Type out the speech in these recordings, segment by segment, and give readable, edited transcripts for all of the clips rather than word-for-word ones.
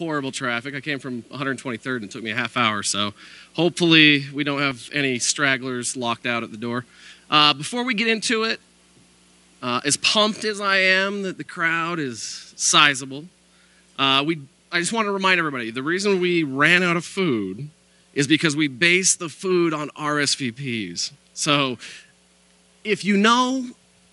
horrible traffic. I came from 123rd and it took me a half hour, so hopefully we don't have any stragglers locked out at the door. Before we get into it, as pumped as I am that the crowd is sizable, I just want to remind everybody, the reason we ran out of food is because we based the food on RSVPs. So if you know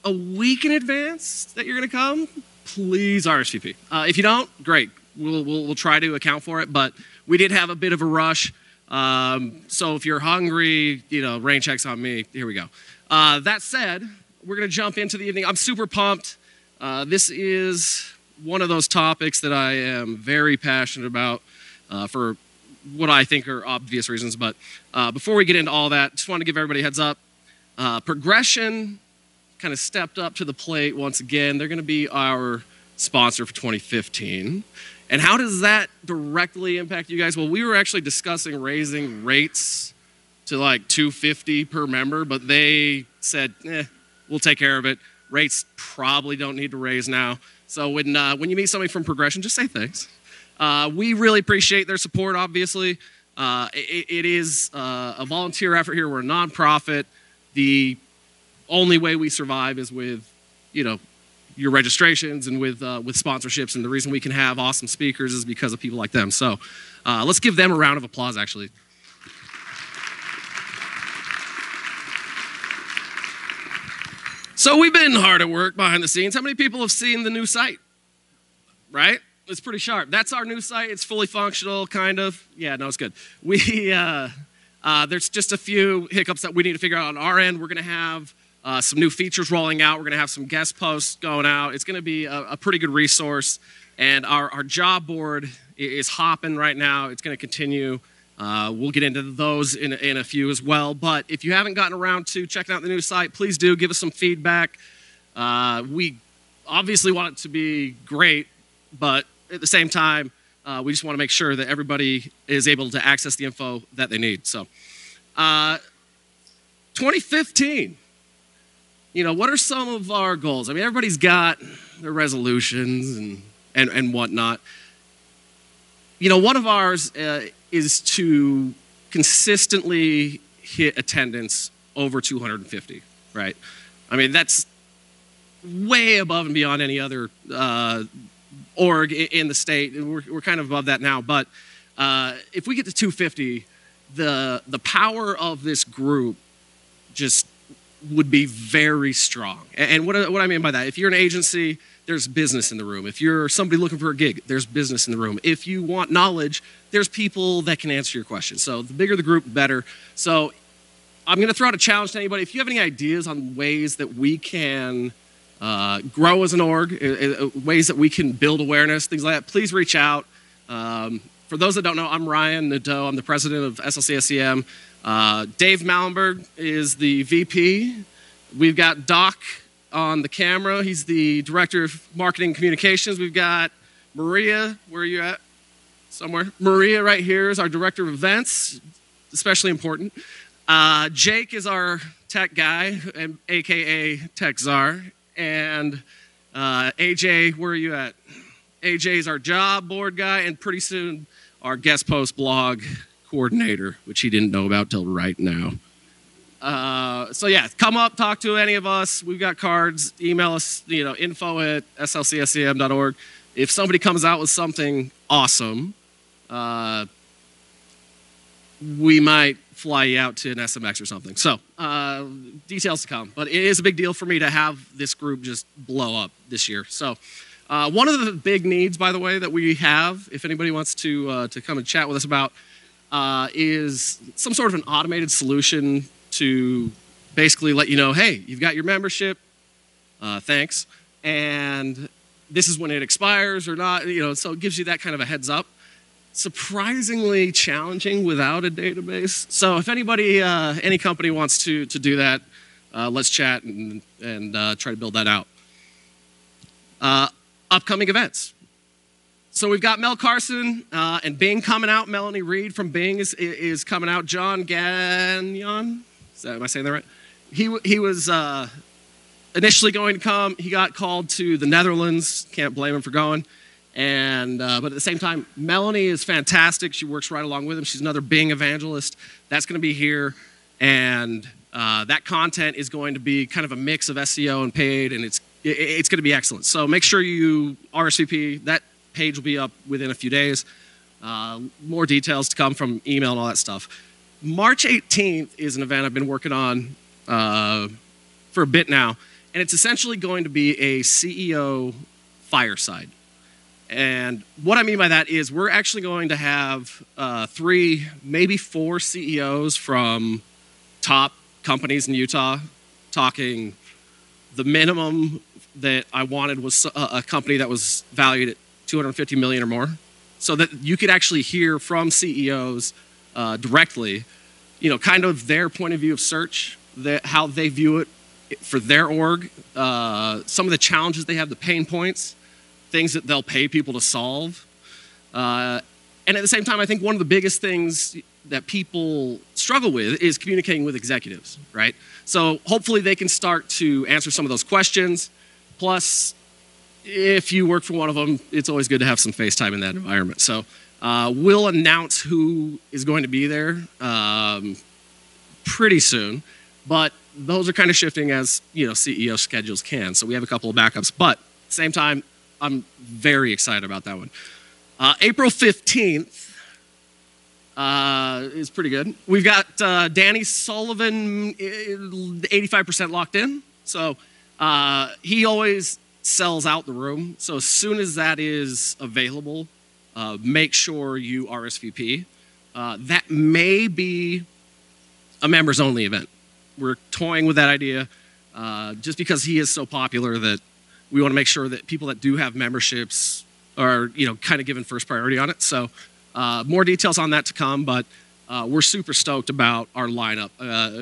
a week in advance that you're going to come, please RSVP. If you don't, great. We'll try to account for it, but we did have a bit of a rush. So if you're hungry, rain checks on me. Here we go. That said, we're going to jump into the evening. I'm super pumped. This is one of those topics that I am very passionate about for what I think are obvious reasons. But before we get into all that, just want to give everybody a heads up. Progression kind of stepped up to the plate once again. They're going to be our sponsor for 2015. And how does that directly impact you guys? Well, we were actually discussing raising rates to like $250 per member, but they said, we'll take care of it. Rates probably don't need to raise now. So when you meet somebody from Progression, just say thanks. We really appreciate their support, obviously. It is a volunteer effort here. We're a nonprofit. The only way we survive is with, your registrations and with sponsorships. And the reason we can have awesome speakers is because of people like them. So let's give them a round of applause, actually. So we've been hard at work behind the scenes. How many people have seen the new site? Right? It's pretty sharp. That's our new site. It's fully functional, kind of. Yeah, no, it's good. There's just a few hiccups that we need to figure out on our end. We're going to have some new features rolling out. We're going to have some guest posts going out. It's going to be a pretty good resource. And our job board is hopping right now. It's going to continue. We'll get into those in a few as well. But if you haven't gotten around to checking out the new site, please do give us some feedback. We obviously want it to be great, but at the same time, we just want to make sure that everybody is able to access the info that they need. So 2015. What are some of our goals? I mean, everybody's got their resolutions and whatnot. One of ours is to consistently hit attendance over 250, right? I mean, that's way above and beyond any other org in the state. We're kind of above that now, but if we get to 250, the power of this group just would be very strong. And what I mean by that, if you're an agency, there's business in the room. If you're somebody looking for a gig, there's business in the room. If you want knowledge, there's people that can answer your questions. So the bigger the group, the better. So I'm going to throw out a challenge to anybody. If you have any ideas on ways that we can grow as an org, ways that we can build awareness, things like that, please reach out. For those that don't know, I'm Ryan Nadeau. I'm the president of SLCSEM. Dave Mallenberg is the VP. We've got Doc on the camera. He's the director of marketing and communications. We've got Maria. Where are you at? Somewhere. Maria right here is our director of events, especially important. Jake is our tech guy, aka Tech Czar. And AJ, where are you at? AJ is our job board guy, and pretty soon our guest post blog coordinator, which he didn't know about till right now. So yeah, come up, talk to any of us. We've got cards. Email us, info@slcsem.org. If somebody comes out with something awesome, we might fly you out to an SMX or something. So details to come. But it is a big deal for me to have this group just blow up this year. So one of the big needs, by the way, that we have, if anybody wants to come and chat with us about, is some sort of an automated solution to basically let you know, hey, you've got your membership, thanks, and this is when it expires or not, so it gives you that kind of a heads up. Surprisingly challenging without a database. So if anybody, any company wants to do that, let's chat and try to build that out. Upcoming events. So we've got Mel Carson and Bing coming out. Melanie Reed from Bing is coming out. John Gagnon, am I saying that right? He was initially going to come. He got called to the Netherlands. Can't blame him for going. And but at the same time, Melanie is fantastic. She works right along with him. She's another Bing evangelist. That's going to be here, and that content is going to be kind of a mix of SEO and paid, and it's going to be excellent. So make sure you RSVP. That page will be up within a few days. More details to come from email and all that stuff. March 18th is an event I've been working on for a bit now, and it's essentially going to be a CEO fireside. And what I mean by that is we're actually going to have 3, maybe 4 CEOs from top companies in Utah talking. The minimum that I wanted was a company that was valued at $250 million or more, so that you could actually hear from CEOs directly, kind of their point of view of search, how they view it for their org, some of the challenges they have, the pain points, things that they'll pay people to solve. And at the same time, I think one of the biggest things that people struggle with is communicating with executives, right? So hopefully they can start to answer some of those questions. Plus, if you work for one of them, it's always good to have some FaceTime in that environment. So we'll announce who is going to be there pretty soon, but those are kind of shifting as CEO schedules can. So we have a couple of backups, but at the same time, I'm very excited about that one. April 15th is pretty good. We've got Danny Sullivan 85% locked in. So he always sells out the room. So as soon as that is available, make sure you RSVP. That may be a members only event. We're toying with that idea just because he is so popular that we want to make sure that people that do have memberships are, kind of given first priority on it. So more details on that to come, but we're super stoked about our lineup.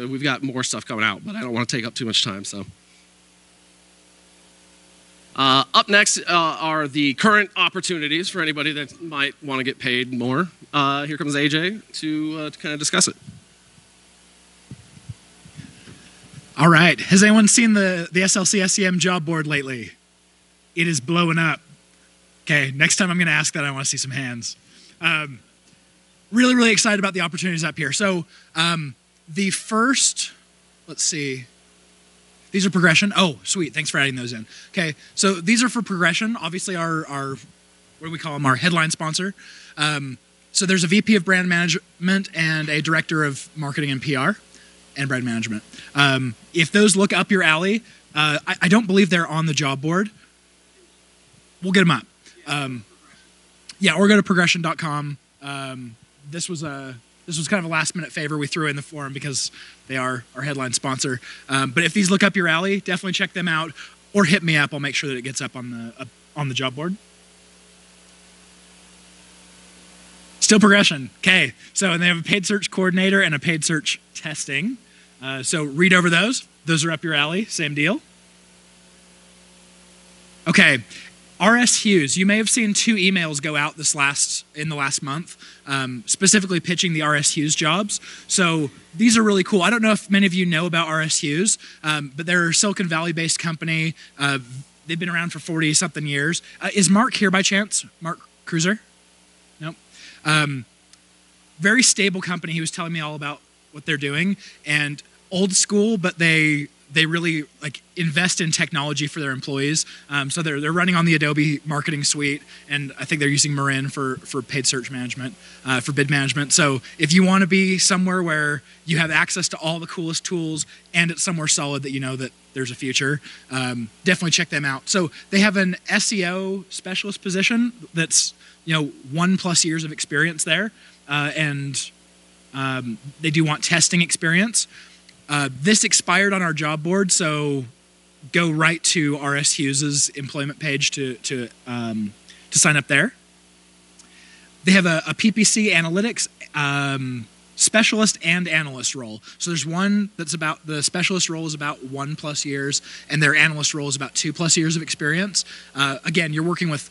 We've got more stuff coming out, but I don't want to take up too much time. So up next are the current opportunities for anybody that might want to get paid more. Here comes AJ to kind of discuss it. All right. Has anyone seen the SLCSEM job board lately? It is blowing up. Okay, next time I'm going to ask that, I want to see some hands. Really, really excited about the opportunities up here. So the first, let's see. These are progression. Oh, sweet. Thanks for adding those in. Okay, so these are for progression. Obviously, our what do we call them? Our headline sponsor. So there's a VP of brand management and a director of marketing and PR. And brand management. If those look up your alley, I don't believe they're on the job board. We'll get them up. Yeah, or go to progression.com. This was kind of a last minute favor we threw in the forum because they are our headline sponsor. But if these look up your alley, definitely check them out or hit me up. I'll make sure that it gets up on the job board. Still progression. Okay, and they have a paid search coordinator and a paid search testing. So read over those. Those are up your alley. Same deal. Okay, RS Hughes. You may have seen 2 emails go out in the last month, specifically pitching the RS Hughes jobs. So these are really cool. I don't know if many of you know about RS Hughes, but they're a Silicon Valley-based company. They've been around for 40-something years. Is Mark here by chance? Mark Cruiser? Nope. Very stable company. He was telling me all about what they're doing, and old school, but they really invest in technology for their employees. So they're running on the Adobe Marketing Suite, and I think they're using Marin for paid search management, for bid management. So if you want to be somewhere where you have access to all the coolest tools and it's somewhere solid that that there's a future, definitely check them out. So they have an SEO specialist position that's 1+ years of experience there, and they do want testing experience. This expired on our job board, so go right to RS Hughes's employment page to sign up there. They have a PPC analytics specialist and analyst role. So there's one that's about, the specialist role is about 1+ years, and their analyst role is about 2+ years of experience. Again, you're working with,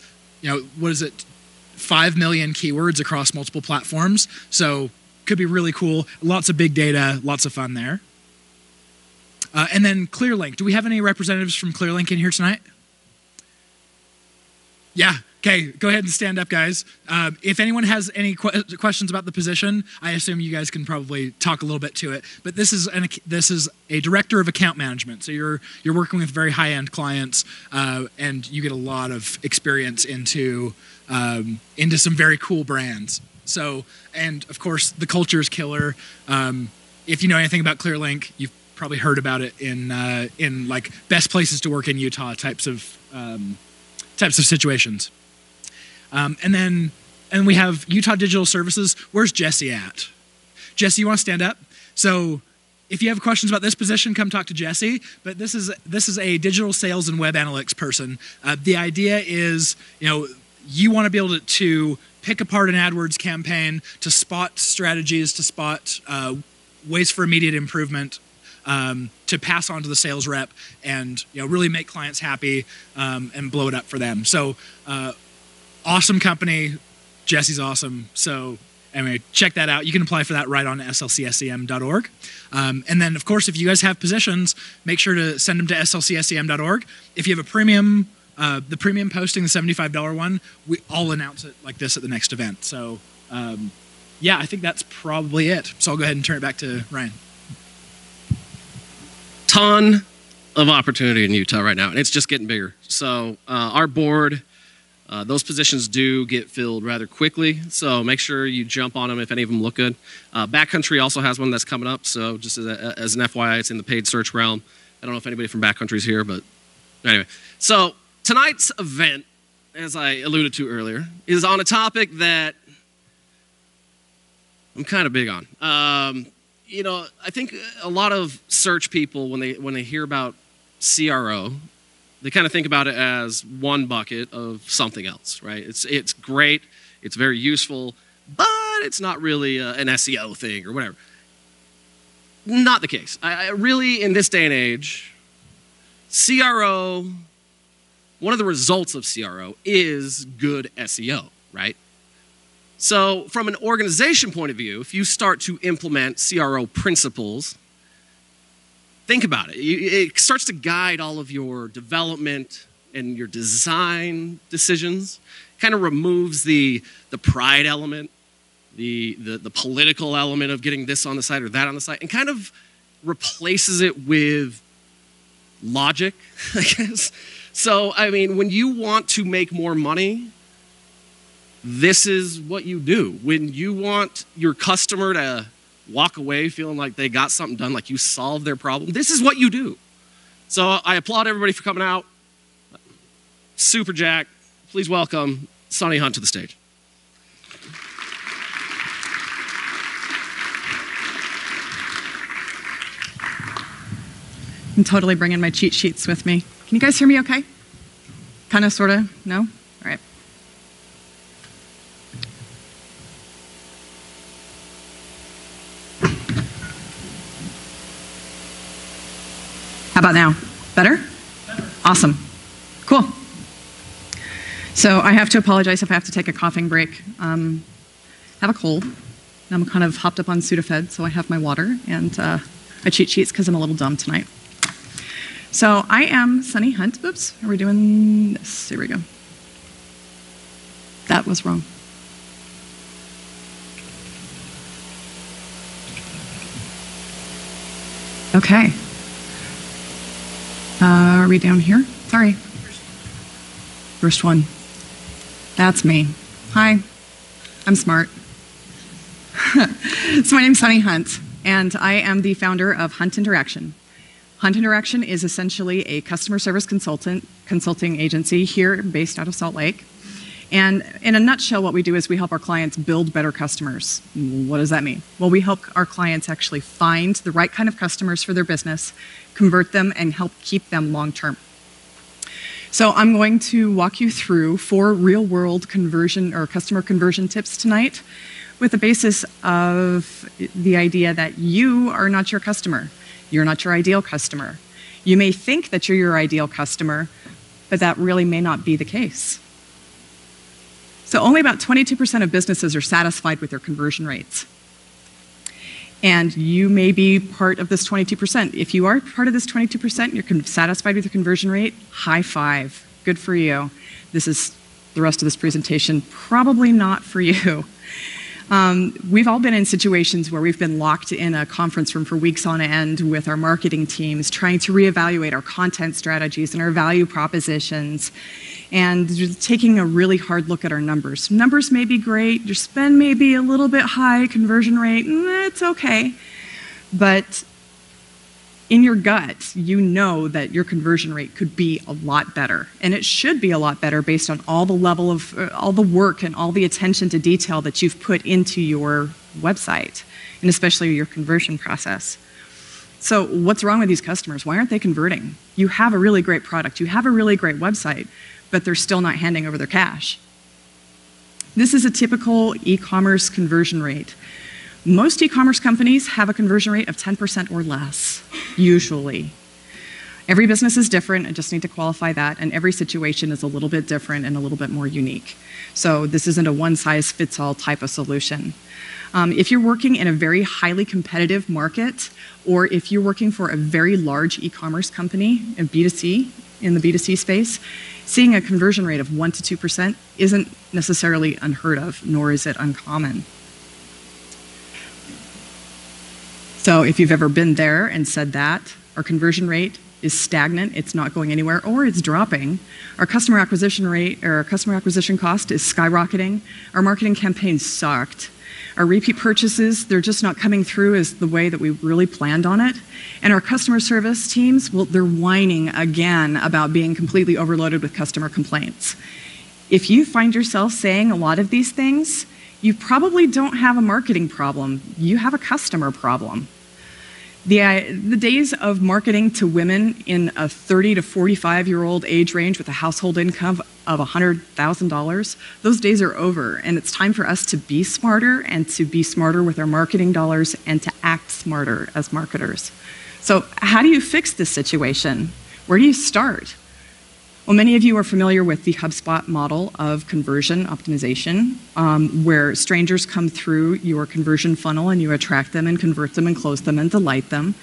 5 million keywords across multiple platforms. So could be really cool. Lots of big data, lots of fun there. And then ClearLink. Do we have any representatives from ClearLink in here tonight? Yeah. Okay, go ahead and stand up, guys. If anyone has any questions about the position, I assume you guys can probably talk a little bit to it. But this is a director of account management. So you're working with very high-end clients, and you get a lot of experience into some very cool brands. So, and of course, the culture is killer. If you know anything about ClearLink, you've probably heard about it in like best places to work in Utah types of situations. And we have Utah Digital Services. Where's Jesse at? Jesse, you want to stand up? So if you have questions about this position, come talk to Jesse. But this is a digital sales and web analytics person. The idea is, you want to be able to pick apart an AdWords campaign, to spot strategies, to spot ways for immediate improvement, to pass on to the sales rep, and really make clients happy and blow it up for them. So awesome company. Jesse's awesome. So anyway, check that out. You can apply for that right on SLCSEM.org. And then, of course, if you guys have positions, make sure to send them to SLCSEM.org. If you have a premium, the premium posting, the $75 one, I'll announce it like this at the next event. So yeah, I think that's probably it. So I'll go ahead and turn it back to Ryan. Ton of opportunity in Utah right now, and it's just getting bigger. So our board, those positions do get filled rather quickly, so make sure you jump on them if any of them look good. Backcountry also has one that's coming up, so just as an FYI, it's in the paid search realm. I don't know if anybody from Backcountry is here, but anyway. So tonight's event, as I alluded to earlier, is on a topic that I'm kind of big on. I think a lot of search people, when they hear about CRO, they kind of think about it as one bucket of something else, right? It's great, it's very useful, but it's not really an SEO thing or whatever. Not the case. I really, in this day and age, CRO, one of the results of CRO is good SEO, right? So from an organization point of view, if you start to implement CRO principles, think about it. It starts to guide all of your development and your design decisions. Kind of removes the pride element, the political element of getting this on the site or that on the site, and kind of replaces it with logic, I guess. So, I mean, when you want to make more money, this is what you do. When you want your customer to walk away feeling like they got something done, like you solved their problem, this is what you do. So I applaud everybody for coming out. Super Jack, please welcome Sonny Hunt to the stage. I'm totally bringing my cheat sheets with me. Can you guys hear me okay? Kind of, sort of? No? All right. How about now? Better? Awesome. Cool. So I have to apologize if I have to take a coughing break. I have a cold. I'm kind of hopped up on Sudafed, so I have my water and my cheat sheets because I'm a little dumb tonight. So I am Sonny Hunt. Oops, are we doing this? Here we go. That was wrong. Okay. Are we down here? Sorry. First one. That's me. Hi. I'm smart. So my name's Sonny Hunt, and I am the founder of Hunt Interaction. Hunt Interaction is essentially a customer service consulting agency here based out of Salt Lake. And in a nutshell, what we do is we help our clients build better customers. What does that mean? Well, we help our clients actually find the right kind of customers for their business, convert them, and help keep them long term. So I'm going to walk you through 4 real-world conversion or customer conversion tips tonight with the basis of the idea that you are not your customer. You're not your ideal customer. You may think that you're your ideal customer, but that really may not be the case. So only about 22% of businesses are satisfied with their conversion rates. And you may be part of this 22%. If you are part of this 22%, you're satisfied with your conversion rate, high five. Good for you. This is the rest of this presentation, probably not for you. We've all been in situations where we've been locked in a conference room for weeks on end with our marketing teams, trying to reevaluate our content strategies and our value propositions, and just taking a really hard look at our numbers. Numbers may be great, your spend may be a little bit high, conversion rate, it's okay. But in your gut, you know that your conversion rate could be a lot better. And it should be a lot better based on all the level of, all the work and all the attention to detail that you've put into your website, and especially your conversion process. So what's wrong with these customers? Why aren't they converting? You have a really great product, you have a really great website, but they're still not handing over their cash. This is a typical e-commerce conversion rate. Most e-commerce companies have a conversion rate of 10% or less, usually. Every business is different, I just need to qualify that, and every situation is a little bit different and a little bit more unique. So this isn't a one-size-fits-all type of solution. If you're working in a very highly competitive market, or if you're working for a very large e-commerce company in B2C, in the B2C space, seeing a conversion rate of 1 to 2% isn't necessarily unheard of, nor is it uncommon. So if you've ever been there and said that, our conversion rate is stagnant, it's not going anywhere, or it's dropping. Our customer acquisition rate, or our customer acquisition cost is skyrocketing. Our marketing campaigns sucked. Our repeat purchases, they're just not coming through as the way that we really planned on it. And our customer service teams, well, they're whining again about being completely overloaded with customer complaints. If you find yourself saying a lot of these things, you probably don't have a marketing problem, you have a customer problem. The days of marketing to women in a 30 to 45-year-old age range with a household income of $100,000, those days are over, and it's time for us to be smarter and to be smarter with our marketing dollars and to act smarter as marketers. So how do you fix this situation? Where do you start? Well, many of you are familiar with the HubSpot model of conversion optimization, where strangers come through your conversion funnel and you attract them and convert them and close them and delight them.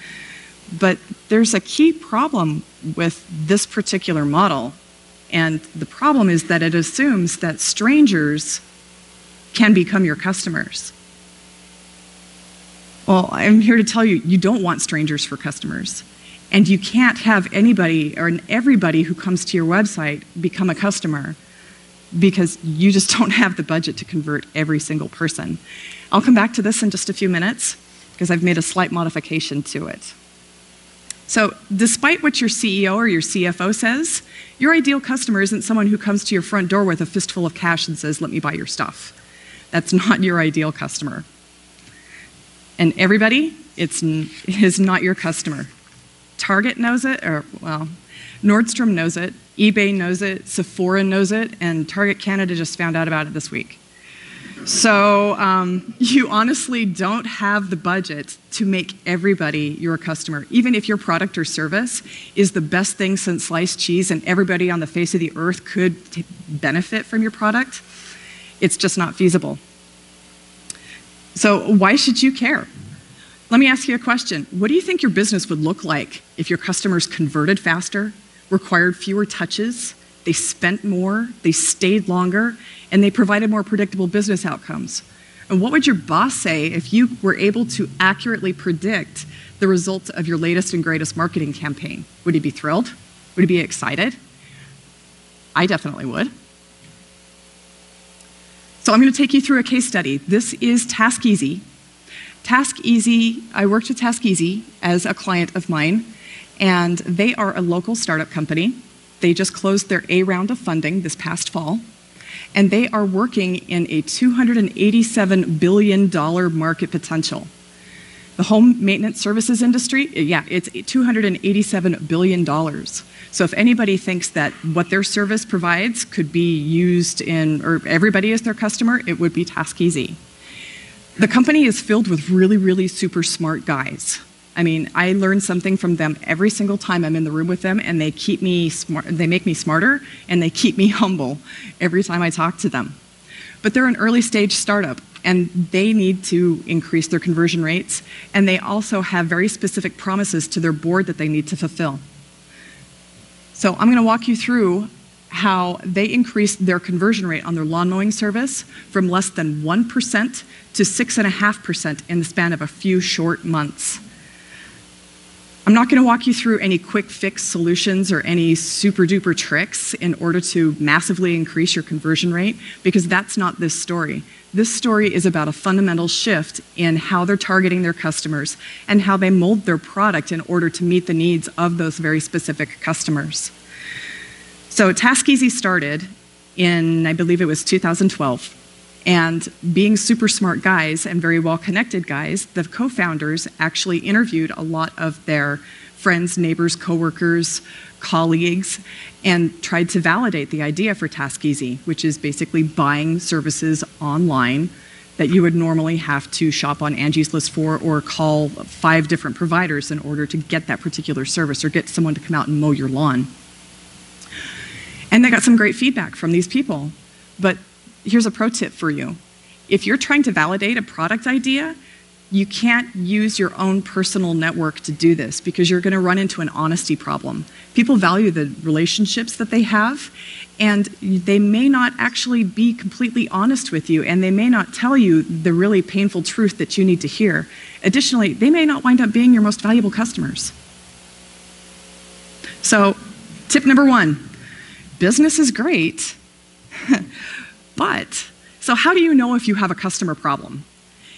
But there's a key problem with this particular model, and the problem is that it assumes that strangers can become your customers. Well, I'm here to tell you, you don't want strangers for customers. And you can't have anybody or everybody who comes to your website become a customer because you just don't have the budget to convert every single person. I'll come back to this in just a few minutes because I've made a slight modification to it. So despite what your CEO or your CFO says, your ideal customer isn't someone who comes to your front door with a fistful of cash and says, "Let me buy your stuff." That's not your ideal customer. And everybody is not your customer. Target knows it, or well, Nordstrom knows it, eBay knows it, Sephora knows it, and Target Canada just found out about it this week. So you honestly don't have the budget to make everybody your customer. Even if your product or service is the best thing since sliced cheese and everybody on the face of the earth could benefit from your product, it's just not feasible. So why should you care? Let me ask you a question. What do you think your business would look like if your customers converted faster, required fewer touches, they spent more, they stayed longer, and they provided more predictable business outcomes? And what would your boss say if you were able to accurately predict the results of your latest and greatest marketing campaign? Would he be thrilled? Would he be excited? I definitely would. So I'm going to take you through a case study. This is TaskEasy. TaskEasy, I worked with TaskEasy as a client of mine, and they are a local startup company. They just closed their A round of funding this past fall, and they are working in a $287 billion market potential. The home maintenance services industry, yeah, it's $287 billion. So if anybody thinks that what their service provides could be used in, or everybody is their customer, it would be TaskEasy. The company is filled with really, really super smart guys. I mean, I learn something from them every single time I'm in the room with them, and they keep me smart, they make me smarter, and they keep me humble every time I talk to them. But they're an early stage startup, and they need to increase their conversion rates, and they also have very specific promises to their board that they need to fulfill. So I'm going to walk you through how they increased their conversion rate on their lawn mowing service from less than 1% to 6.5% in the span of a few short months. I'm not going to walk you through any quick fix solutions or any super duper tricks in order to massively increase your conversion rate, because that's not this story. This story is about a fundamental shift in how they're targeting their customers and how they mold their product in order to meet the needs of those very specific customers. So TaskEasy started in, I believe it was 2012. And being super smart guys and very well-connected guys, the co-founders actually interviewed a lot of their friends, neighbors, coworkers, colleagues, and tried to validate the idea for TaskEasy, which is basically buying services online that you would normally have to shop on Angie's List for or call 5 different providers in order to get that particular service or get someone to come out and mow your lawn. And they got some great feedback from these people. But here's a pro tip for you. If you're trying to validate a product idea, you can't use your own personal network to do this because you're going to run into an honesty problem. People value the relationships that they have, and they may not actually be completely honest with you, and they may not tell you the really painful truth that you need to hear. Additionally, they may not wind up being your most valuable customers. So, tip number 1, business is great. But, so how do you know if you have a customer problem?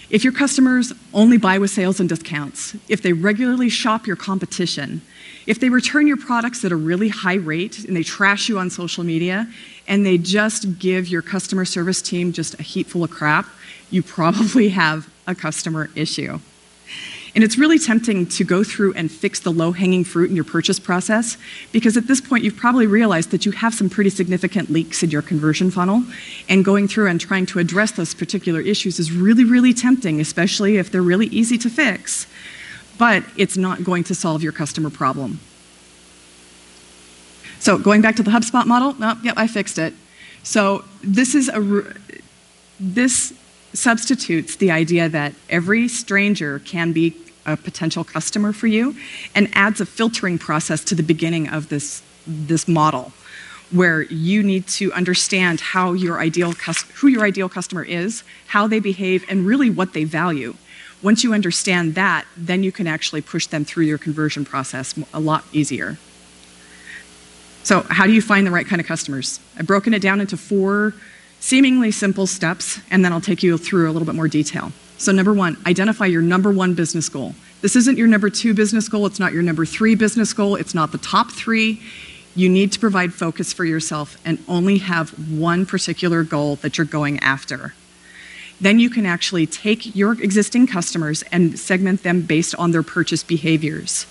If your customers only buy with sales and discounts, if they regularly shop your competition, if they return your products at a really high rate and they trash you on social media, and they just give your customer service team just a heap full of crap, you probably have a customer issue. And it's really tempting to go through and fix the low-hanging fruit in your purchase process, because at this point you've probably realized that you have some pretty significant leaks in your conversion funnel, and going through and trying to address those particular issues is really, really tempting, especially if they're really easy to fix, but it's not going to solve your customer problem. So going back to the HubSpot model, yep, I fixed it. So this substitutes the idea that every stranger can be a potential customer for you and adds a filtering process to the beginning of this model, where you need to understand how who your ideal customer is, how they behave, and really what they value. Once you understand that, then you can actually push them through your conversion process a lot easier. So how do you find the right kind of customers? I've broken it down into 4 seemingly simple steps, and then I'll take you through a little bit more detail. So number 1, identify your number 1 business goal. This isn't your number 2 business goal, it's not your number 3 business goal, it's not the top 3. You need to provide focus for yourself and only have one particular goal that you're going after. Then you can actually take your existing customers and segment them based on their purchase behaviors.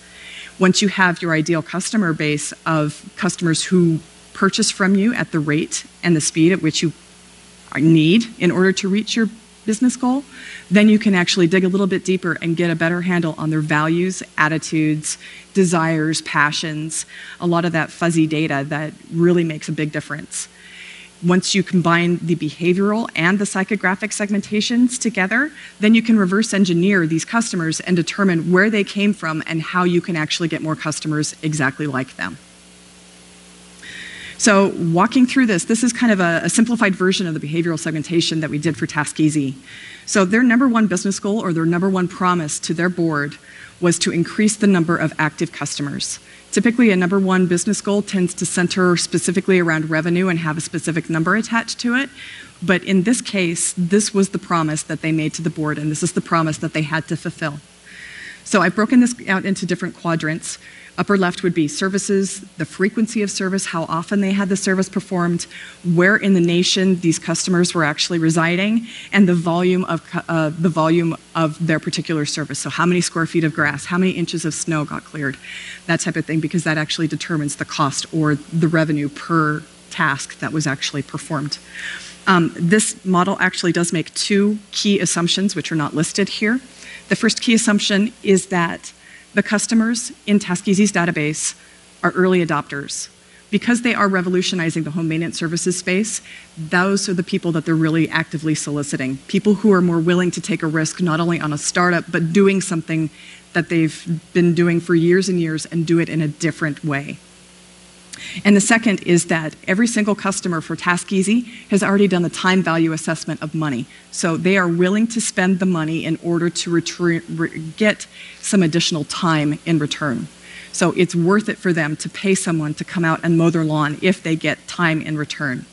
Once you have your ideal customer base of customers who purchase from you at the rate and the speed at which you need in order to reach your business goal, then you can actually dig a little bit deeper and get a better handle on their values, attitudes, desires, passions, a lot of that fuzzy data that really makes a big difference. Once you combine the behavioral and the psychographic segmentations together, then you can reverse engineer these customers and determine where they came from and how you can actually get more customers exactly like them. So walking through this is kind of a simplified version of the behavioral segmentation that we did for TaskEasy. So their number 1 business goal, or their number 1 promise to their board, was to increase the number of active customers. Typically, a number 1 business goal tends to center specifically around revenue and have a specific number attached to it. But in this case, this was the promise that they made to the board, and this is the promise that they had to fulfill. So I've broken this out into different quadrants. Upper left would be services, the frequency of service, how often they had the service performed, where in the nation these customers were actually residing, and the volume of their particular service. So how many square feet of grass, how many inches of snow got cleared, that type of thing, because that actually determines the cost or the revenue per task that was actually performed. This model actually does make 2 key assumptions, which are not listed here. The first key assumption is that the customers in TaskEasy's database are early adopters. Because they are revolutionizing the home maintenance services space, those are the people that they're really actively soliciting. People who are more willing to take a risk not only on a startup, but doing something that they've been doing for years and years and do it in a different way. And the second is that every single customer for TaskEasy has already done the time value assessment of money. So they are willing to spend the money in order to get some additional time in return. So it's worth it for them to pay someone to come out and mow their lawn if they get time in return.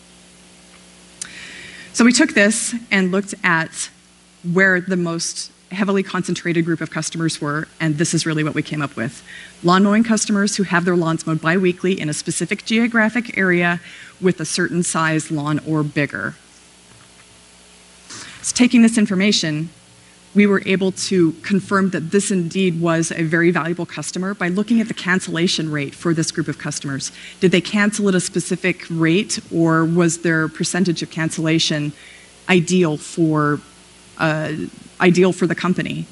So we took this and looked at where the most heavily concentrated group of customers were, and this is really what we came up with. Lawn mowing customers who have their lawns mowed bi-weekly in a specific geographic area with a certain size lawn or bigger. So taking this information, we were able to confirm that this indeed was a very valuable customer by looking at the cancellation rate for this group of customers. Did they cancel at a specific rate, or was their percentage of cancellation ideal for the company?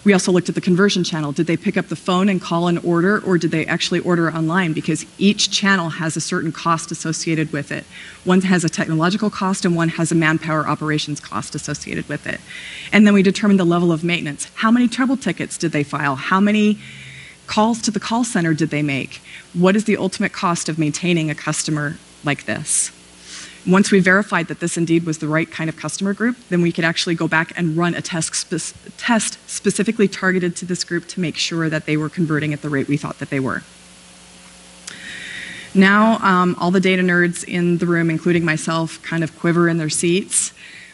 We also looked at the conversion channel. Did they pick up the phone and call an order, or did they actually order online? Because each channel has a certain cost associated with it. One has a technological cost and one has a manpower operations cost associated with it. And then we determined the level of maintenance. How many trouble tickets did they file? How many calls to the call center did they make? What is the ultimate cost of maintaining a customer like this? Once we verified that this indeed was the right kind of customer group, then we could actually go back and run a test specifically targeted to this group to make sure that they were converting at the rate we thought that they were. Now, all the data nerds in the room, including myself, kind of quiver in their seats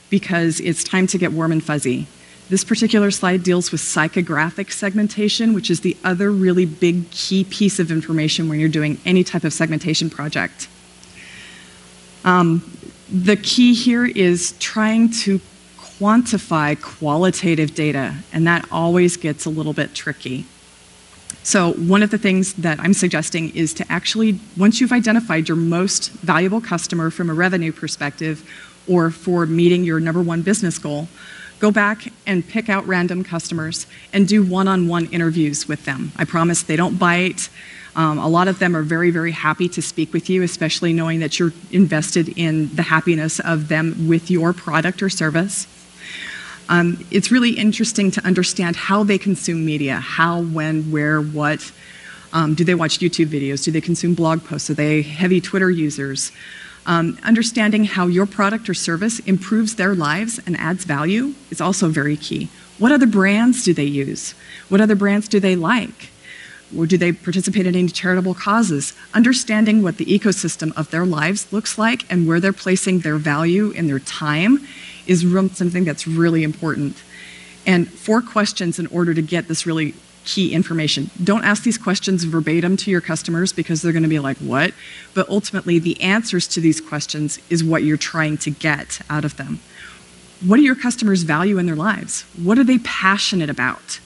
because it's time to get warm and fuzzy. This particular slide deals with psychographic segmentation, which is the other really big key piece of information when you're doing any type of segmentation project. The key here is trying to quantify qualitative data, and that always gets a little bit tricky. So one of the things that I'm suggesting is to actually, once you've identified your most valuable customer from a revenue perspective or for meeting your #1 business goal, go back and pick out random customers and do one-on-one interviews with them. I promise they don't bite. A lot of them are very, very happy to speak with you, especially knowing that you're invested in the happiness of them with your product or service. It's really interesting to understand how they consume media, how, when, where, what. Do they watch YouTube videos? Do they consume blog posts? Are they heavy Twitter users? Understanding how your product or service improves their lives and adds value is also very key. What other brands do they use? What other brands do they like? Or do they participate in any charitable causes? Understanding what the ecosystem of their lives looks like and where they're placing their value and their time is something that's really important. And 4 questions in order to get this really key information. Don't ask these questions verbatim to your customers because they're going to be like, what? But ultimately, the answers to these questions is what you're trying to get out of them. What do your customers value in their lives? What are they passionate about?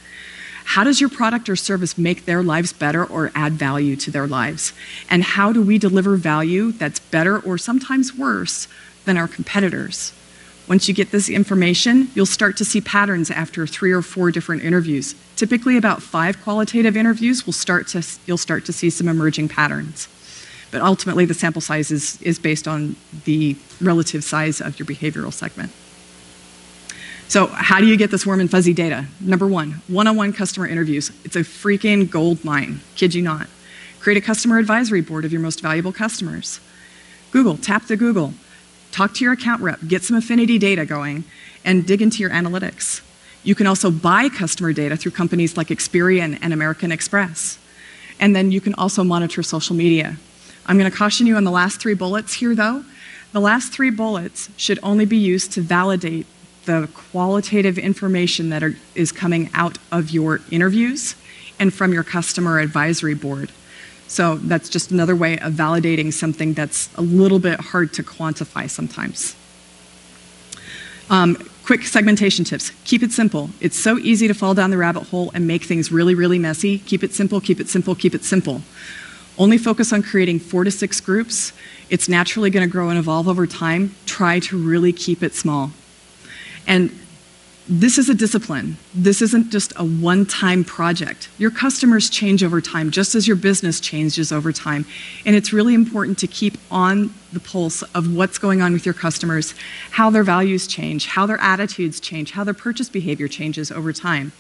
How does your product or service make their lives better or add value to their lives? And how do we deliver value that's better or sometimes worse than our competitors? Once you get this information, you'll start to see patterns after 3 or 4 different interviews. Typically about 5 qualitative interviews, you'll start to see some emerging patterns. But ultimately, the sample size is based on the relative size of your behavioral segment. So how do you get this warm and fuzzy data? Number 1, one-on-one customer interviews. It's a freaking gold mine, kid you not. Create a customer advisory board of your most valuable customers. Tap the Google. Talk to your account rep, get some affinity data going, and dig into your analytics. You can also buy customer data through companies like Experian and American Express. And then you can also monitor social media. I'm going to caution you on the last 3 bullets here, though. The last 3 bullets should only be used to validate the qualitative information that is coming out of your interviews and from your customer advisory board. So that's just another way of validating something that's a little bit hard to quantify sometimes. Quick segmentation tips. Keep it simple. It's so easy to fall down the rabbit hole and make things really, really messy. Keep it simple, keep it simple, keep it simple. Only focus on creating 4 to 6 groups. It's naturally going to grow and evolve over time. Try to really keep it small. And this is a discipline. This isn't just a one-time project. Your customers change over time, just as your business changes over time. And it's really important to keep on the pulse of what's going on with your customers, how their values change, how their attitudes change, how their purchase behavior changes over time.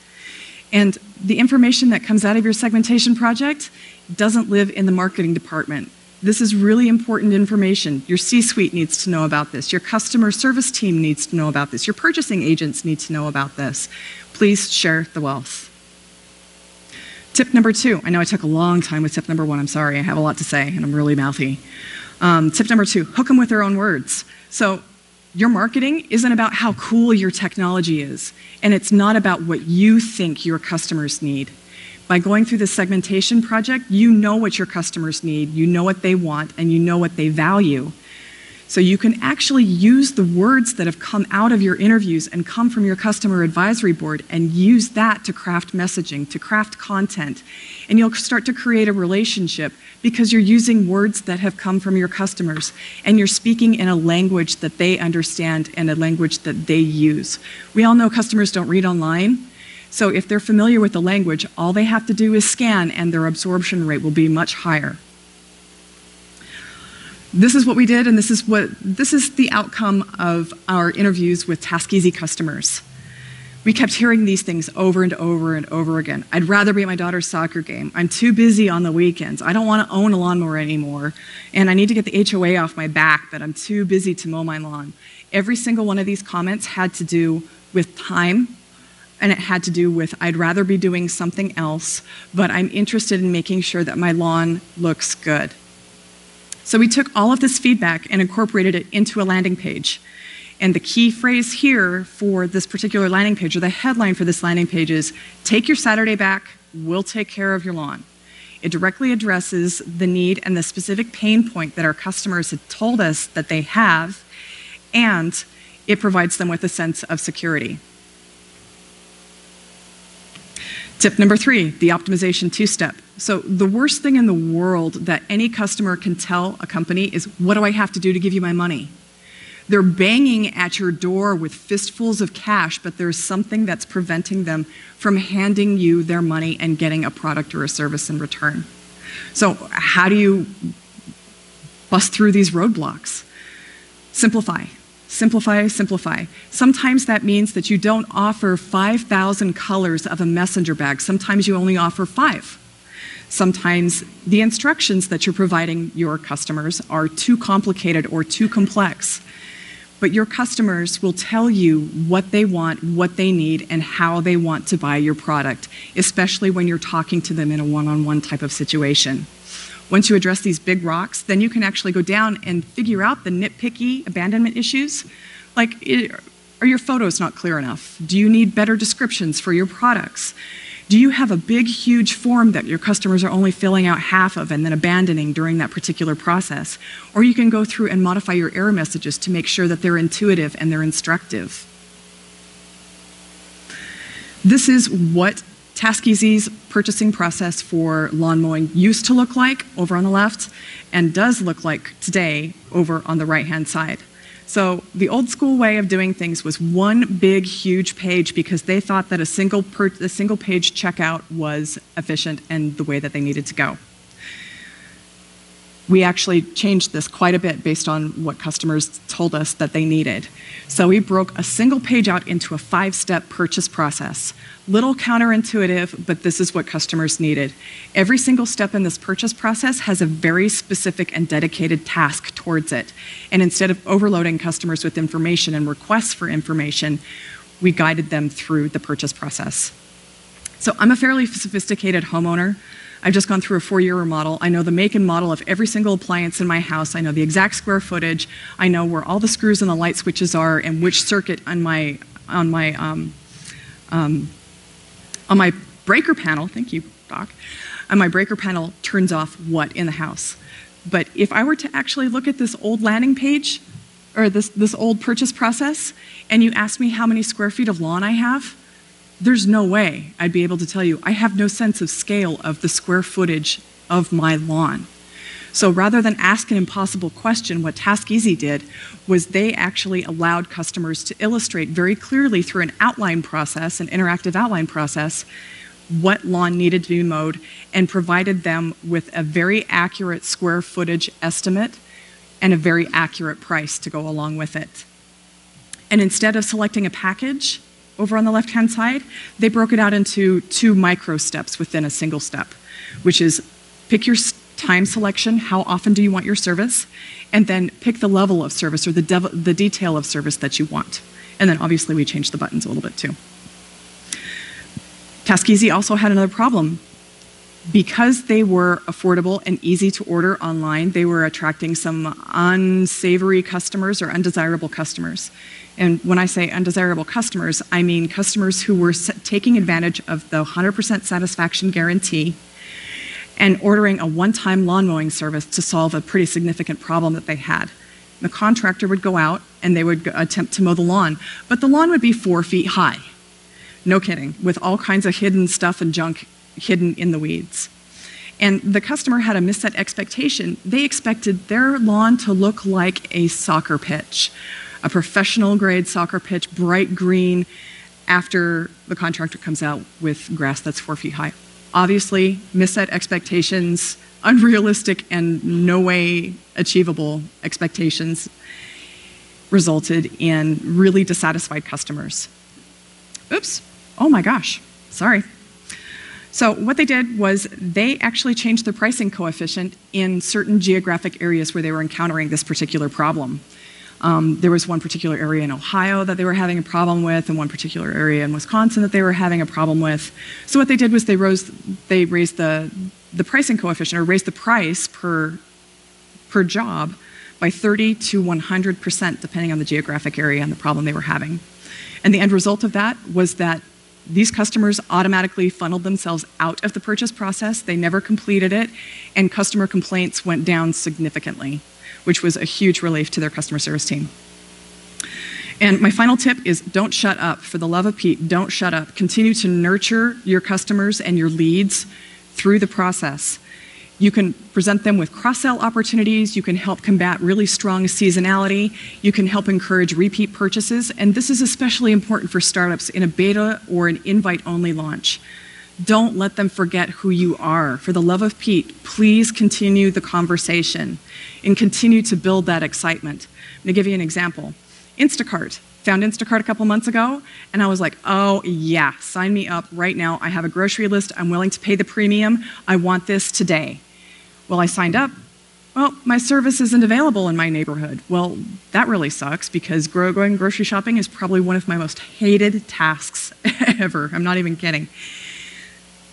And the information that comes out of your segmentation project doesn't live in the marketing department. This is really important information. Your C-suite needs to know about this. Your customer service team needs to know about this. Your purchasing agents need to know about this. Please share the wealth. Tip number 2. I know I took a long time with tip number 1. I'm sorry. I have a lot to say, and I'm really mouthy. Tip number 2, hook them with their own words. So your marketing isn't about how cool your technology is, and it's not about what you think your customers need. By going through this segmentation project, you know what your customers need, you know what they want, and you know what they value. So you can actually use the words that have come out of your interviews and come from your customer advisory board and use that to craft messaging, to craft content. And you'll start to create a relationship because you're using words that have come from your customers and you're speaking in a language that they understand and a language that they use. We all know customers don't read online. So if they're familiar with the language, all they have to do is scan and their absorption rate will be much higher. This is what we did, and this is the outcome of our interviews with TaskEasy customers. We kept hearing these things over and over and over again. I'd rather be at my daughter's soccer game. I'm too busy on the weekends. I don't want to own a lawnmower anymore. And I need to get the HOA off my back, but I'm too busy to mow my lawn. Every single one of these comments had to do with time, and it had to do with I'd rather be doing something else, but I'm interested in making sure that my lawn looks good. So we took all of this feedback and incorporated it into a landing page. And the key phrase here for this particular landing page, or the headline for this landing page, is, take your Saturday back, we'll take care of your lawn. It directly addresses the need and the specific pain point that our customers had told us that they have, and it provides them with a sense of security. Tip number 3, the optimization 2-step. So the worst thing in the world that any customer can tell a company is, what do I have to do to give you my money? They're banging at your door with fistfuls of cash, but there's something that's preventing them from handing you their money and getting a product or a service in return. So how do you bust through these roadblocks? Simplify. Simplify, simplify. Sometimes that means that you don't offer 5,000 colors of a messenger bag. Sometimes you only offer 5. Sometimes the instructions that you're providing your customers are too complicated or too complex. But your customers will tell you what they want, what they need, and how they want to buy your product, especially when you're talking to them in a one-on-one type of situation. Once you address these big rocks, then you can actually go down and figure out the nitpicky abandonment issues. Like, are your photos not clear enough? Do you need better descriptions for your products? Do you have a big, huge form that your customers are only filling out half of and then abandoning during that particular process? Or you can go through and modify your error messages to make sure that they're intuitive and they're instructive. This is what TaskEasy's purchasing process for lawn mowing used to look like over on the left, and does look like today over on the right-hand side. So the old school way of doing things was one big, huge page because they thought that a single page checkout was efficient and the way that they needed to go. We actually changed this quite a bit based on what customers told us that they needed. So we broke a single page out into a 5-step purchase process. Little counterintuitive, but this is what customers needed. Every single step in this purchase process has a very specific and dedicated task towards it. And instead of overloading customers with information and requests for information, we guided them through the purchase process. So I'm a fairly sophisticated homeowner. I've just gone through a 4-year remodel. I know the make and model of every single appliance in my house. I know the exact square footage. I know where all the screws and the light switches are and which circuit on my breaker panel, thank you, Doc, on my breaker panel turns off what in the house. But if I were to actually look at this old landing page, or this old purchase process, and you ask me how many square feet of lawn I have, there's no way I'd be able to tell you. I have no sense of scale of the square footage of my lawn. So rather than ask an impossible question, what TaskEasy did was they actually allowed customers to illustrate very clearly through an outline process, an interactive outline process, what lawn needed to be mowed, and provided them with a very accurate square footage estimate and a very accurate price to go along with it. And instead of selecting a package over on the left-hand side, they broke it out into 2 micro steps within a single step, which is pick your time selection, how often do you want your service, and then pick the level of service or the detail of service that you want. And then obviously we changed the buttons a little bit too. TaskEasy also had another problem. Because they were affordable and easy to order online, they were attracting some unsavory customers or undesirable customers. And when I say undesirable customers, I mean customers who were taking advantage of the 100% satisfaction guarantee and ordering a one-time lawn mowing service to solve a pretty significant problem that they had. The contractor would go out and they would attempt to mow the lawn, but the lawn would be 4 feet high. No kidding, with all kinds of hidden stuff and junk hidden in the weeds. And the customer had a misset expectation. They expected their lawn to look like a soccer pitch, a professional grade soccer pitch, bright green, after the contractor comes out with grass that's 4 feet high. Obviously, misset expectations, unrealistic and no way achievable expectations resulted in really dissatisfied customers. Oops, oh my gosh, sorry. So what they did was they actually changed the pricing coefficient in certain geographic areas where they were encountering this particular problem. There was one particular area in Ohio that they were having a problem with, and one particular area in Wisconsin that they were having a problem with. So what they did was they raised the pricing coefficient, or raised the price per job by 30 to 100%, depending on the geographic area and the problem they were having. And the end result of that was that these customers automatically funneled themselves out of the purchase process. They never completed it, and customer complaints went down significantly, which was a huge relief to their customer service team. And my final tip is don't shut up. For the love of Pete, don't shut up. Continue to nurture your customers and your leads through the process. You can present them with cross-sell opportunities. You can help combat really strong seasonality. You can help encourage repeat purchases. And this is especially important for startups in a beta or an invite-only launch. Don't let them forget who you are. For the love of Pete, please continue the conversation and continue to build that excitement. I'm gonna give you an example. Instacart. Found Instacart a couple months ago, and I was like, oh yeah, sign me up right now. I have a grocery list. I'm willing to pay the premium. I want this today. Well, I signed up. Well, my service isn't available in my neighborhood. Well, that really sucks because going grocery shopping is probably one of my most hated tasks ever. I'm not even kidding.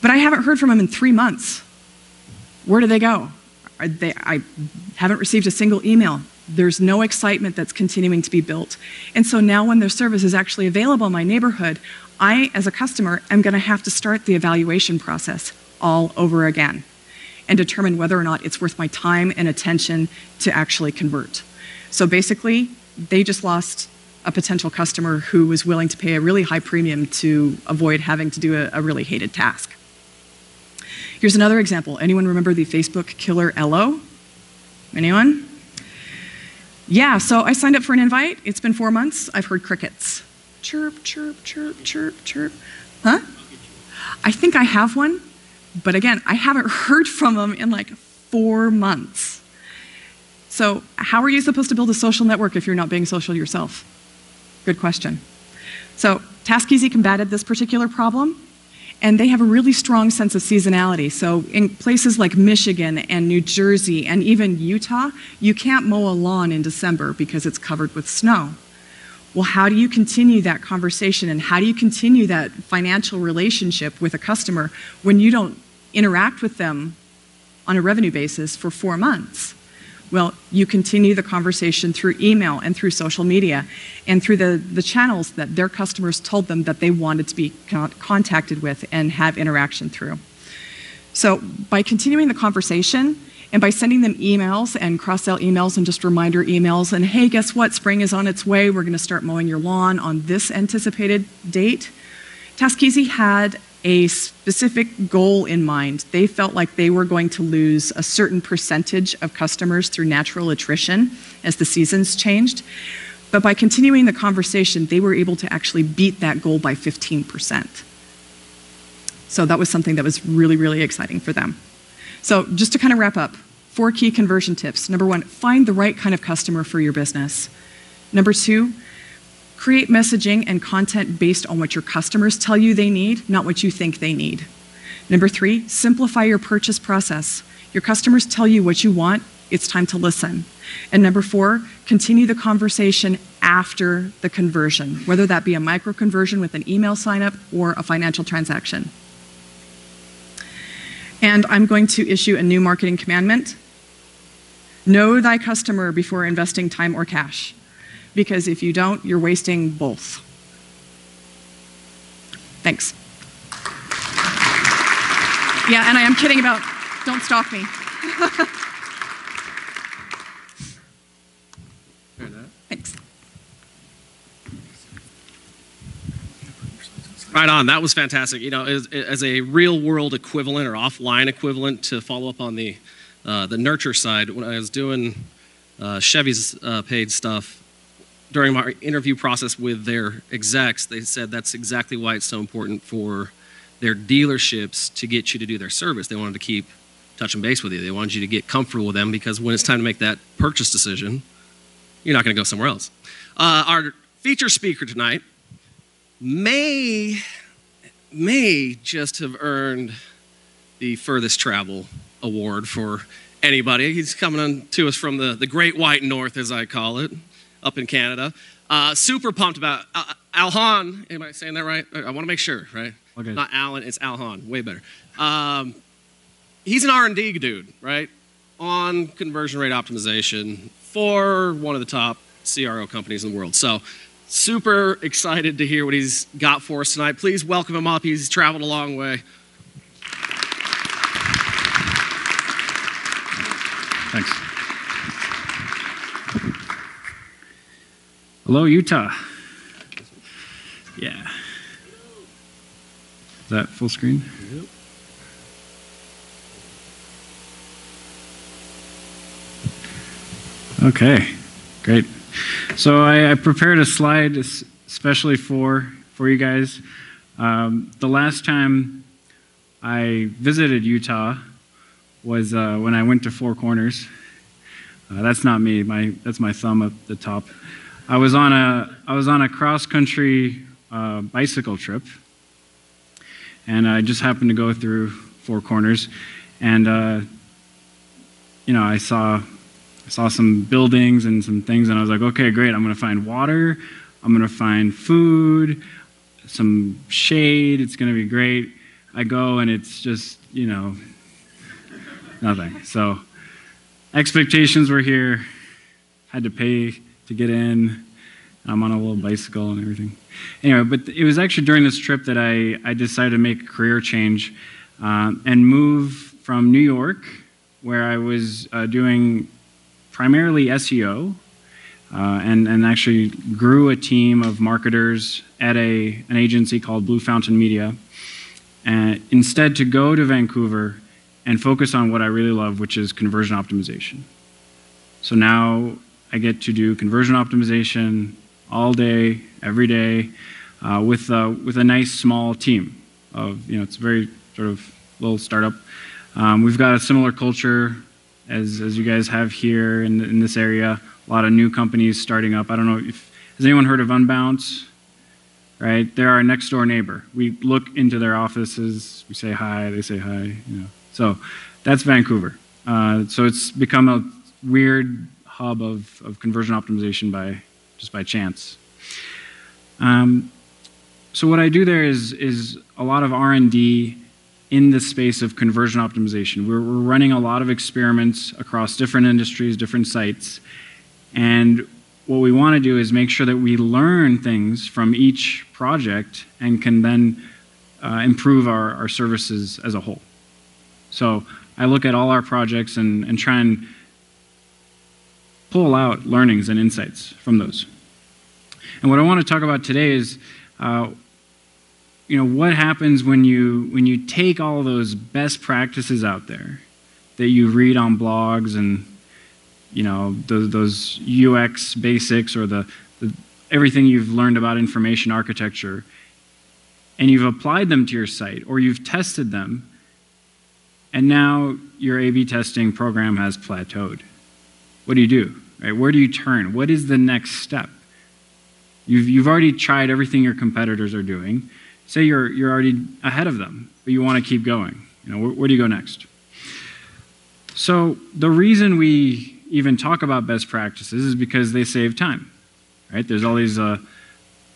But I haven't heard from them in 3 months. Where do they go? I haven't received a single email. There's no excitement that's continuing to be built. And so now when their service is actually available in my neighborhood, I, as a customer, am gonna have to start the evaluation process all over again and determine whether or not it's worth my time and attention to actually convert. So basically, they just lost a potential customer who was willing to pay a really high premium to avoid having to do a really hated task. Here's another example. Anyone remember the Facebook killer Ello? Anyone? Yeah, so I signed up for an invite. It's been 4 months. I've heard crickets. Chirp, chirp, chirp, chirp, chirp. Huh? I think I have one. But again, I haven't heard from them in like 4 months. So how are you supposed to build a social network if you're not being social yourself? Good question. So TaskEasy combated this particular problem, and they have a really strong sense of seasonality. So in places like Michigan and New Jersey and even Utah, you can't mow a lawn in December because it's covered with snow. Well, how do you continue that conversation and how do you continue that financial relationship with a customer when you don't interact with them on a revenue basis for 4 months? Well, you continue the conversation through email and through social media and through the channels that their customers told them that they wanted to be contacted with and have interaction through. So by continuing the conversation and by sending them emails and cross-sell emails and just reminder emails and hey, guess what? Spring is on its way. We're gonna start mowing your lawn on this anticipated date. TaskEasy had a specific goal in mind. They felt like they were going to lose a certain percentage of customers through natural attrition as the seasons changed. But by continuing the conversation, they were able to actually beat that goal by 15%. So that was something that was really, really exciting for them. So just to kind of wrap up, 4 key conversion tips. Number 1, find the right kind of customer for your business. Number 2, create messaging and content based on what your customers tell you they need, not what you think they need. Number 3, simplify your purchase process. Your customers tell you what you want, it's time to listen. And number 4, continue the conversation after the conversion, whether that be a micro conversion with an email sign up or a financial transaction. And I'm going to issue a new marketing commandment. Know thy customer before investing time or cash. Because if you don't, you're wasting both. Thanks. Yeah, and I am kidding about don't stalk me. Thanks. Right on. That was fantastic. You know, as a real-world equivalent or offline equivalent to follow up on the nurture side, when I was doing Chevy's paid stuff, during my interview process with their execs, they said that's exactly why it's so important for their dealerships to get you to do their service. They wanted to keep touching base with you. They wanted you to get comfortable with them because when it's time to make that purchase decision, you're not going to go somewhere else. Our feature speaker tonight may just have earned the furthest travel award for anybody. He's coming on to us from the Great White North, as I call it, up in Canada. Super pumped about Ahlan. Am I saying that right? I want to make sure, right? Okay. Not Ahlan, it's Ahlan. Way better. He's an R&D dude, right? On conversion rate optimization for one of the top CRO companies in the world. So super excited to hear what he's got for us tonight. Please welcome him up. He's traveled a long way. Thanks. Hello, Utah. Yeah. Is that full screen? Yep. Okay, great. So I prepared a slide especially for you guys. The last time I visited Utah was when I went to Four Corners. That's not me. That's my thumb at the top. I was on a cross-country bicycle trip, and I just happened to go through Four Corners, and you know, I saw some buildings and some things, and I was like, okay, great. I'm going to find water. I'm going to find food, some shade. It's going to be great. I go, and it's just, you know, nothing. So expectations were here. Had to pay to get in. I'm on a little bicycle and everything. Anyway, but it was actually during this trip that I decided to make a career change and move from New York, where I was doing primarily SEO, and actually grew a team of marketers at an agency called Blue Fountain Media, and instead to go to Vancouver and focus on what I really love, which is conversion optimization. So now I get to do conversion optimization all day, every day, with a nice small team of, you know, it's a very sort of little startup. We've got a similar culture as you guys have here in this area. A lot of new companies starting up. I don't know if, has anyone heard of Unbounce? Right? They're our next door neighbor. We look into their offices, we say hi, they say hi, you know. So that's Vancouver. So it's become a weird hub of conversion optimization just by chance. So what I do there is a lot of R&D in the space of conversion optimization. We're running a lot of experiments across different industries, different sites, and what we want to do is make sure that we learn things from each project and can then improve our services as a whole. So I look at all our projects and try and pull out learnings and insights from those. And what I want to talk about today is you know, what happens when you take all those best practices out there that you read on blogs and, you know, those UX basics or the everything you've learned about information architecture, and you've applied them to your site or you've tested them, and now your A/B testing program has plateaued. What do you do? Right? Where do you turn? What is the next step? You've already tried everything your competitors are doing. Say you're already ahead of them, but you want to keep going. You know, where do you go next? So the reason we even talk about best practices is because they save time, right? There's all these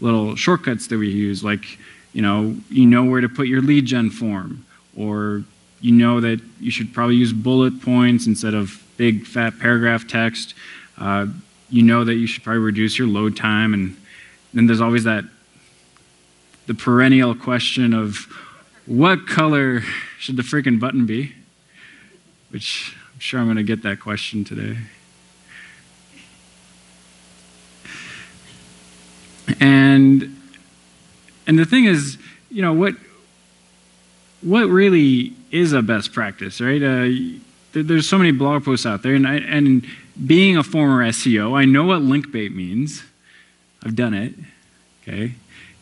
little shortcuts that we use, like, you know where to put your lead gen form, or you know that you should probably use bullet points instead of big fat paragraph text. You know that you should probably reduce your load time, and then there's always the perennial question of what color should the freaking button be? Which I'm sure I'm going to get that question today. And the thing is, you know, what really is a best practice, right? There's so many blog posts out there, and being a former SEO, I know what link bait means. I've done it, okay?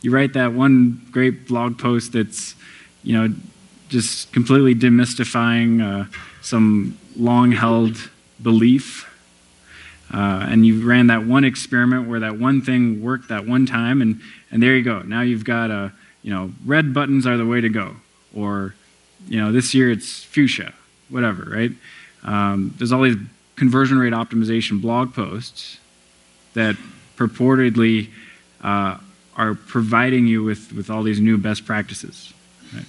You write that one great blog post that's, you know, just completely demystifying some long-held belief, and you ran that one experiment where that one thing worked that one time, and there you go. Now you've got you know, red buttons are the way to go, or, you know, this year it's fuchsia, whatever, right? There's all these conversion rate optimization blog posts that purportedly are providing you with all these new best practices. Right?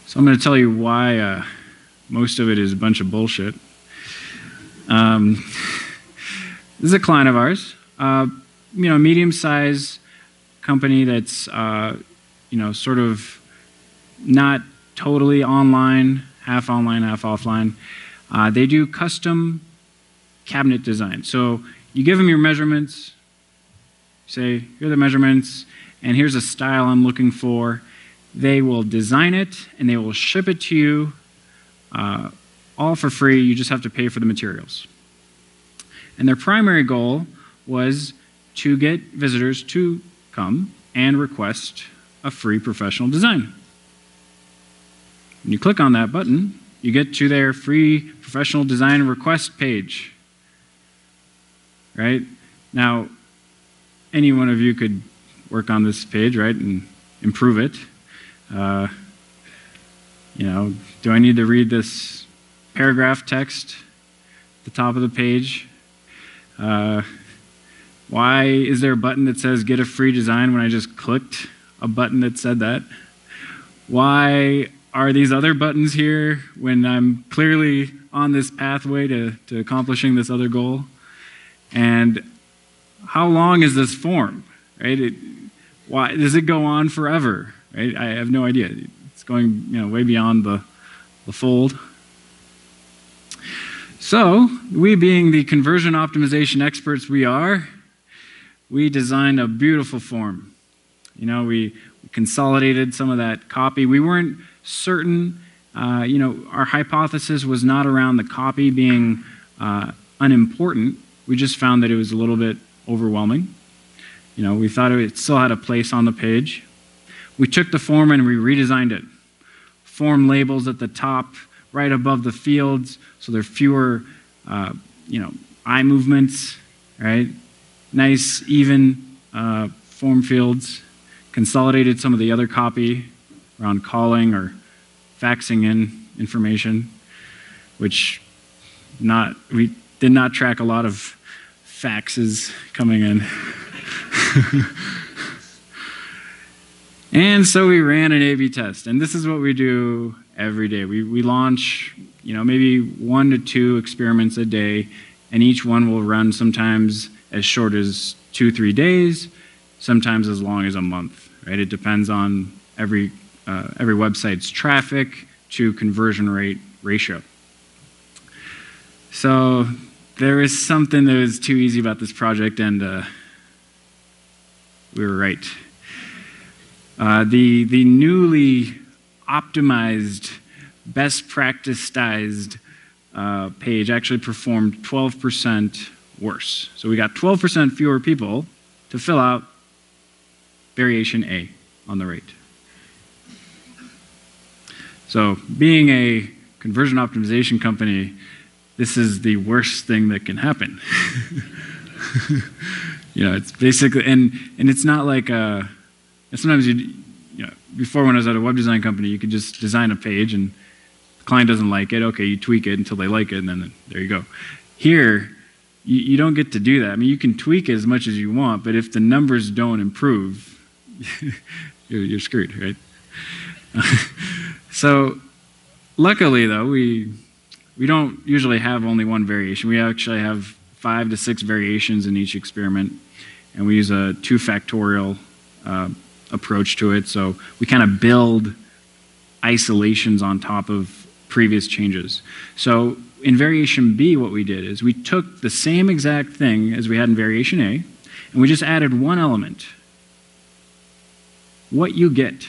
So I'm going to tell you why most of it is a bunch of bullshit. This is a client of ours, you know, medium-sized company that's, you know, sort of not totally online, half offline. They do custom cabinet design. So you give them your measurements, say, here are the measurements, and here's a style I'm looking for. They will design it, and they will ship it to you all for free. You just have to pay for the materials. And their primary goal was to get visitors to come and request a free professional design. When you click on that button, you get to their free professional design request page. Right? Now, any one of you could work on this page, right, and improve it. You know, do I need to read this paragraph text at the top of the page? Why is there a button that says get a free design when I just clicked a button that said that? Why are these other buttons here when I'm clearly on this pathway to accomplishing this other goal? And how long is this form? Right? Why does it go on forever? Right? I have no idea. It's going, you know, way beyond the fold. So, we being the conversion optimization experts we are, we designed a beautiful form. You know, we consolidated some of that copy. We weren't certain, you know, our hypothesis was not around the copy being unimportant. We just found that it was a little bit overwhelming. You know, we thought it still had a place on the page. We took the form and we redesigned it. Form labels at the top, right above the fields, so there are fewer, you know, eye movements, right? Nice, even form fields. Consolidated some of the other copy around calling or faxing in information, which we did not track a lot of faxes coming in. And so we ran an A/B test, and this is what we do every day. We launch, you know, maybe 1 to 2 experiments a day, and each one will run sometimes as short as 2-3 days, sometimes as long as a month. Right? It depends on every website's traffic to conversion rate ratio. So there is something that was too easy about this project, and we were right. The newly optimized, best practiced page actually performed 12% worse. So we got 12% fewer people to fill out variation A on the rate. So being a conversion optimization company, this is the worst thing that can happen. You know, it's basically, and it's not like sometimes you know, before when I was at a web design company, you could just design a page and client doesn't like it, okay, you tweak it until they like it, and then there you go. Here, you don't get to do that. I mean, you can tweak it as much as you want, but if the numbers don't improve, you're screwed, right? So, luckily, though, we don't usually have only one variation. We actually have 5 to 6 variations in each experiment, and we use a 2 factorial approach to it. So we kind of build isolations on top of previous changes. So in variation B, what we did is we took the same exact thing as we had in variation A, and we just added one element. What you get.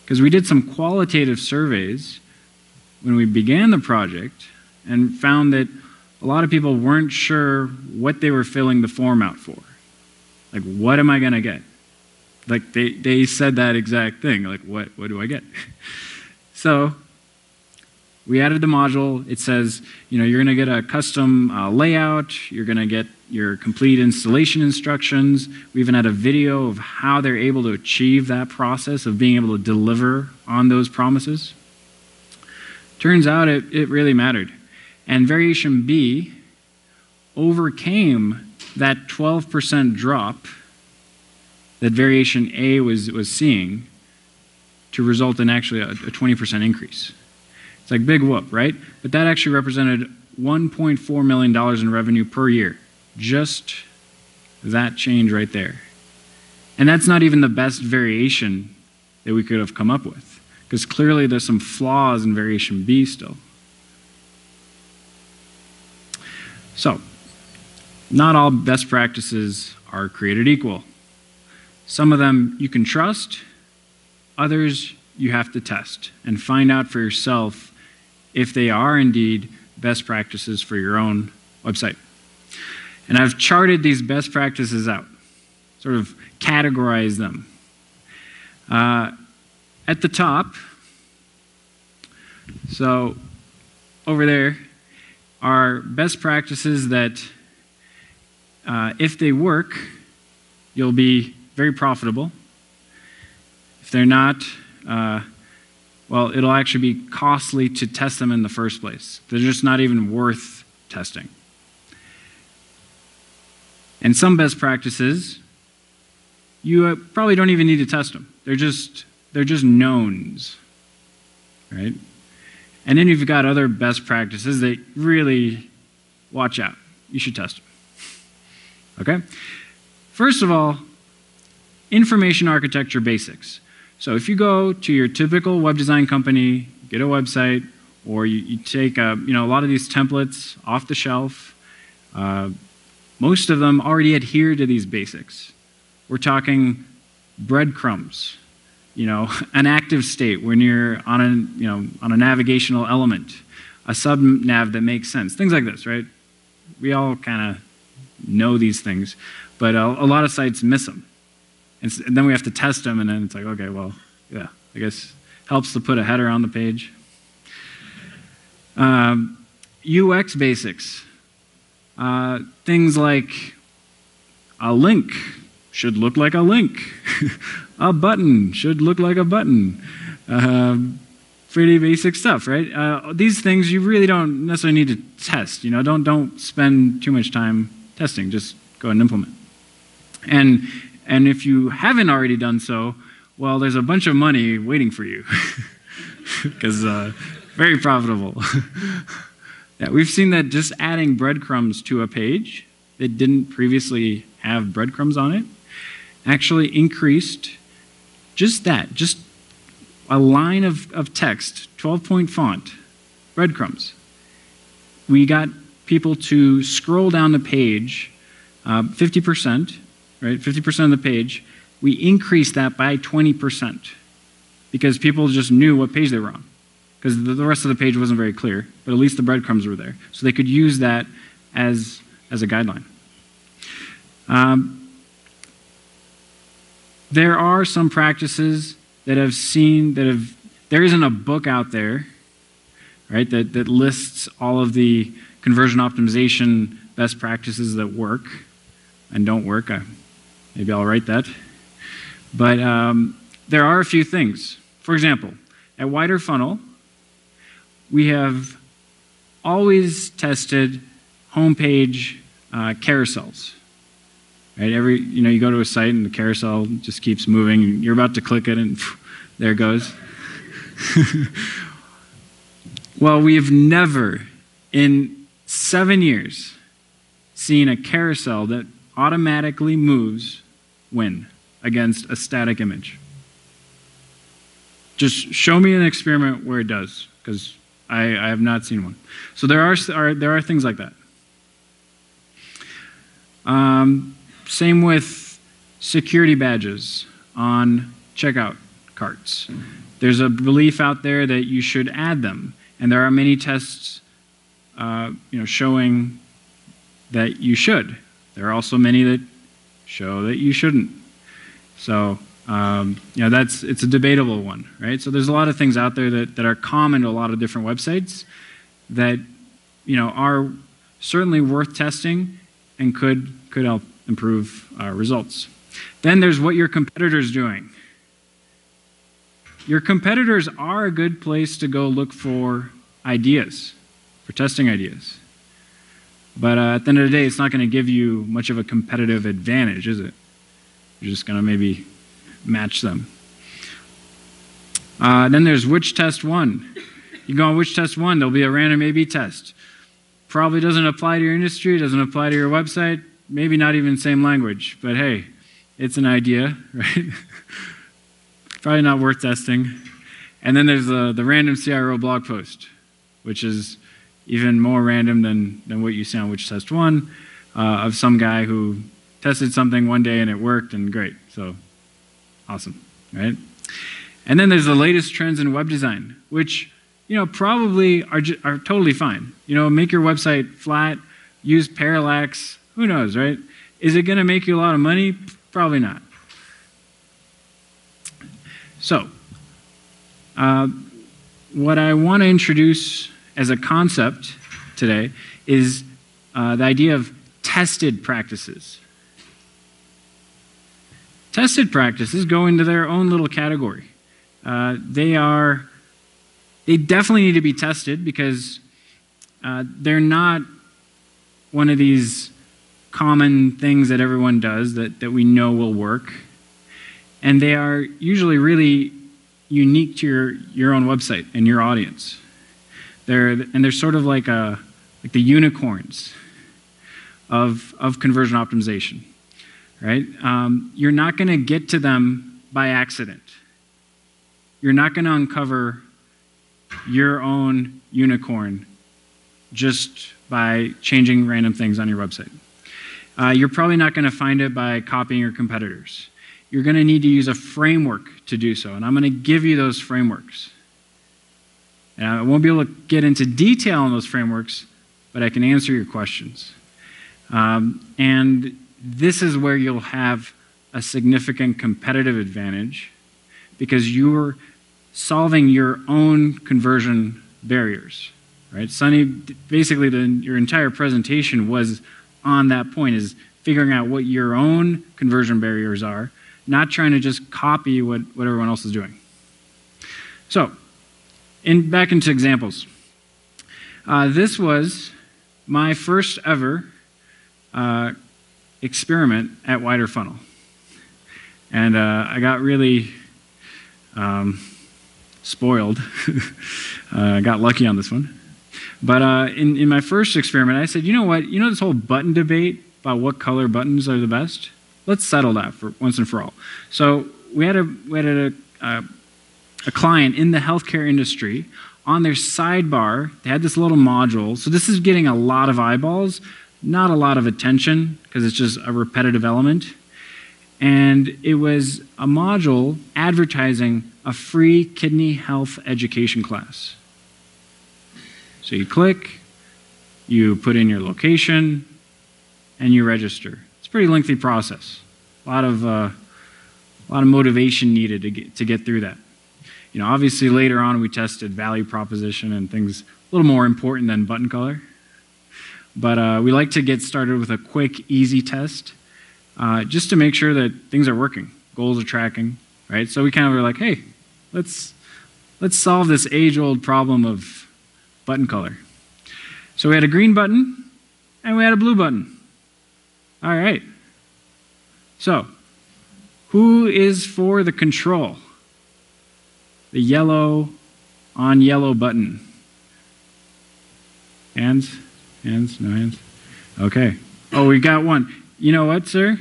Because we did some qualitative surveys when we began the project and found that a lot of people weren't sure what they were filling the form out for. Like, what am I going to get? Like, they said that exact thing. Like, what do I get? So we added the module. It says, you know, you're going to get a custom layout. You're going to get your complete installation instructions. We even had a video of how they're able to achieve that process of being able to deliver on those promises. Turns out it really mattered. And variation B overcame that 12% drop that variation A was seeing to result in actually a 20% increase. It's like big whoop, right? But that actually represented $1.4 million in revenue per year. Just that change right there. And that's not even the best variation that we could have come up with, because clearly there's some flaws in variation B still. So, not all best practices are created equal. Some of them you can trust, others you have to test and find out for yourself if they are indeed best practices for your own website. And I've charted these best practices out, sort of categorized them. At the top, so over there, are best practices that if they work, you'll be very profitable. If they're not, well, it'll actually be costly to test them in the first place. They're just not even worth testing. And some best practices, you probably don't even need to test them. They're just knowns, right? And then you've got other best practices that really watch out. You should test them. Okay? First of all, information architecture basics. So if you go to your typical web design company, get a website, or you take a lot of these templates off the shelf, most of them already adhere to these basics. We're talking breadcrumbs, an active state when you're on a navigational element, a sub-nav that makes sense, things like this, right? We all kind of know these things, but a lot of sites miss them. And then we have to test them, and then it's like, okay, well, yeah, I guess helps to put a header on the page. UX basics. Things like a link should look like a link. A button should look like a button. Pretty basic stuff, right? These things you really don't necessarily need to test. Don't spend too much time testing. Just go and implement. And if you haven't already done so, well, there's a bunch of money waiting for you, because very profitable. Yeah, we've seen that just adding breadcrumbs to a page that didn't previously have breadcrumbs on it actually increased just a line of text, 12-point font, breadcrumbs. We got people to scroll down the page 50%, right? 50% of the page. We increased that by 20% because people just knew what page they were on, because the rest of the page wasn't very clear, but at least the breadcrumbs were there. So they could use that as a guideline. There are some practices that there isn't a book out there, right, that lists all of the conversion optimization best practices that work and don't work. Maybe I'll write that. But there are a few things. For example, at Wider Funnel, we have always tested homepage carousels. Right? You go to a site and the carousel just keeps moving. And you're about to click it, and there it goes. Well, we have never, in 7 years, seen a carousel that automatically moves win against a static image. Just show me an experiment where it does, because I have not seen one. So there are things like that. Same with security badges on checkout carts. There's a belief out there that you should add them, and there are many tests, showing that you should. There are also many that show that you shouldn't. So, it's a debatable one, right? So there's a lot of things out there that are common to a lot of different websites that, are certainly worth testing and could help improve results. Then there's what your competitor's doing. Your competitors are a good place to go look for ideas, for testing ideas. But at the end of the day, it's not going to give you much of a competitive advantage, is it? You're just going to maybe match them. Then there's which test one. You go on which test one, there'll be a random A/B test. Probably doesn't apply to your industry, doesn't apply to your website, maybe not even same language, but hey, it's an idea, right? Probably not worth testing. And then there's the random CRO blog post, which is even more random than what you see on which test one, of some guy who tested something one day and it worked, and great, so awesome, right? And then there's the latest trends in web design, which probably are totally fine. Make your website flat, use parallax, who knows, right? Is it going to make you a lot of money? Probably not. So, what I want to introduce as a concept today is the idea of tested practices. Tested practices go into their own little category. They definitely need to be tested because they're not one of these common things that everyone does that we know will work. And they are usually really unique to your own website and your audience. They're sort of like the unicorns of conversion optimization, right? You're not going to get to them by accident. You're not going to uncover your own unicorn just by changing random things on your website. You're probably not going to find it by copying your competitors. You're going to need to use a framework to do so, and I'm going to give you those frameworks. And I won't be able to get into detail on those frameworks, but I can answer your questions. And this is where you'll have a significant competitive advantage because you're solving your own conversion barriers, right? Sunny, basically your entire presentation was on that point, is figuring out what your own conversion barriers are, not trying to just copy what everyone else is doing. So, back into examples. This was my first ever experiment at Wider Funnel. And I got really spoiled. I got lucky on this one. But in my first experiment, I said, you know what? You know this whole button debate about what color buttons are the best? Let's settle that for once and for all. So we had a client in the healthcare industry. On their sidebar, they had this little module. So this is getting a lot of eyeballs, not a lot of attention, because it's just a repetitive element. And it was a module advertising a free kidney health education class. So you click, you put in your location, and you register. It's a pretty lengthy process. A lot of motivation needed to get through that. You know, obviously later on we tested value proposition and things a little more important than button color. But we like to get started with a quick, easy test, just to make sure that things are working, goals are tracking, right? So we kind of were like, hey, let's solve this age-old problem of button color. So we had a green button and we had a blue button. All right. So who is for the control? The yellow on yellow button. Hands? Hands? No hands? Okay. Oh, we got one. You know what, sir?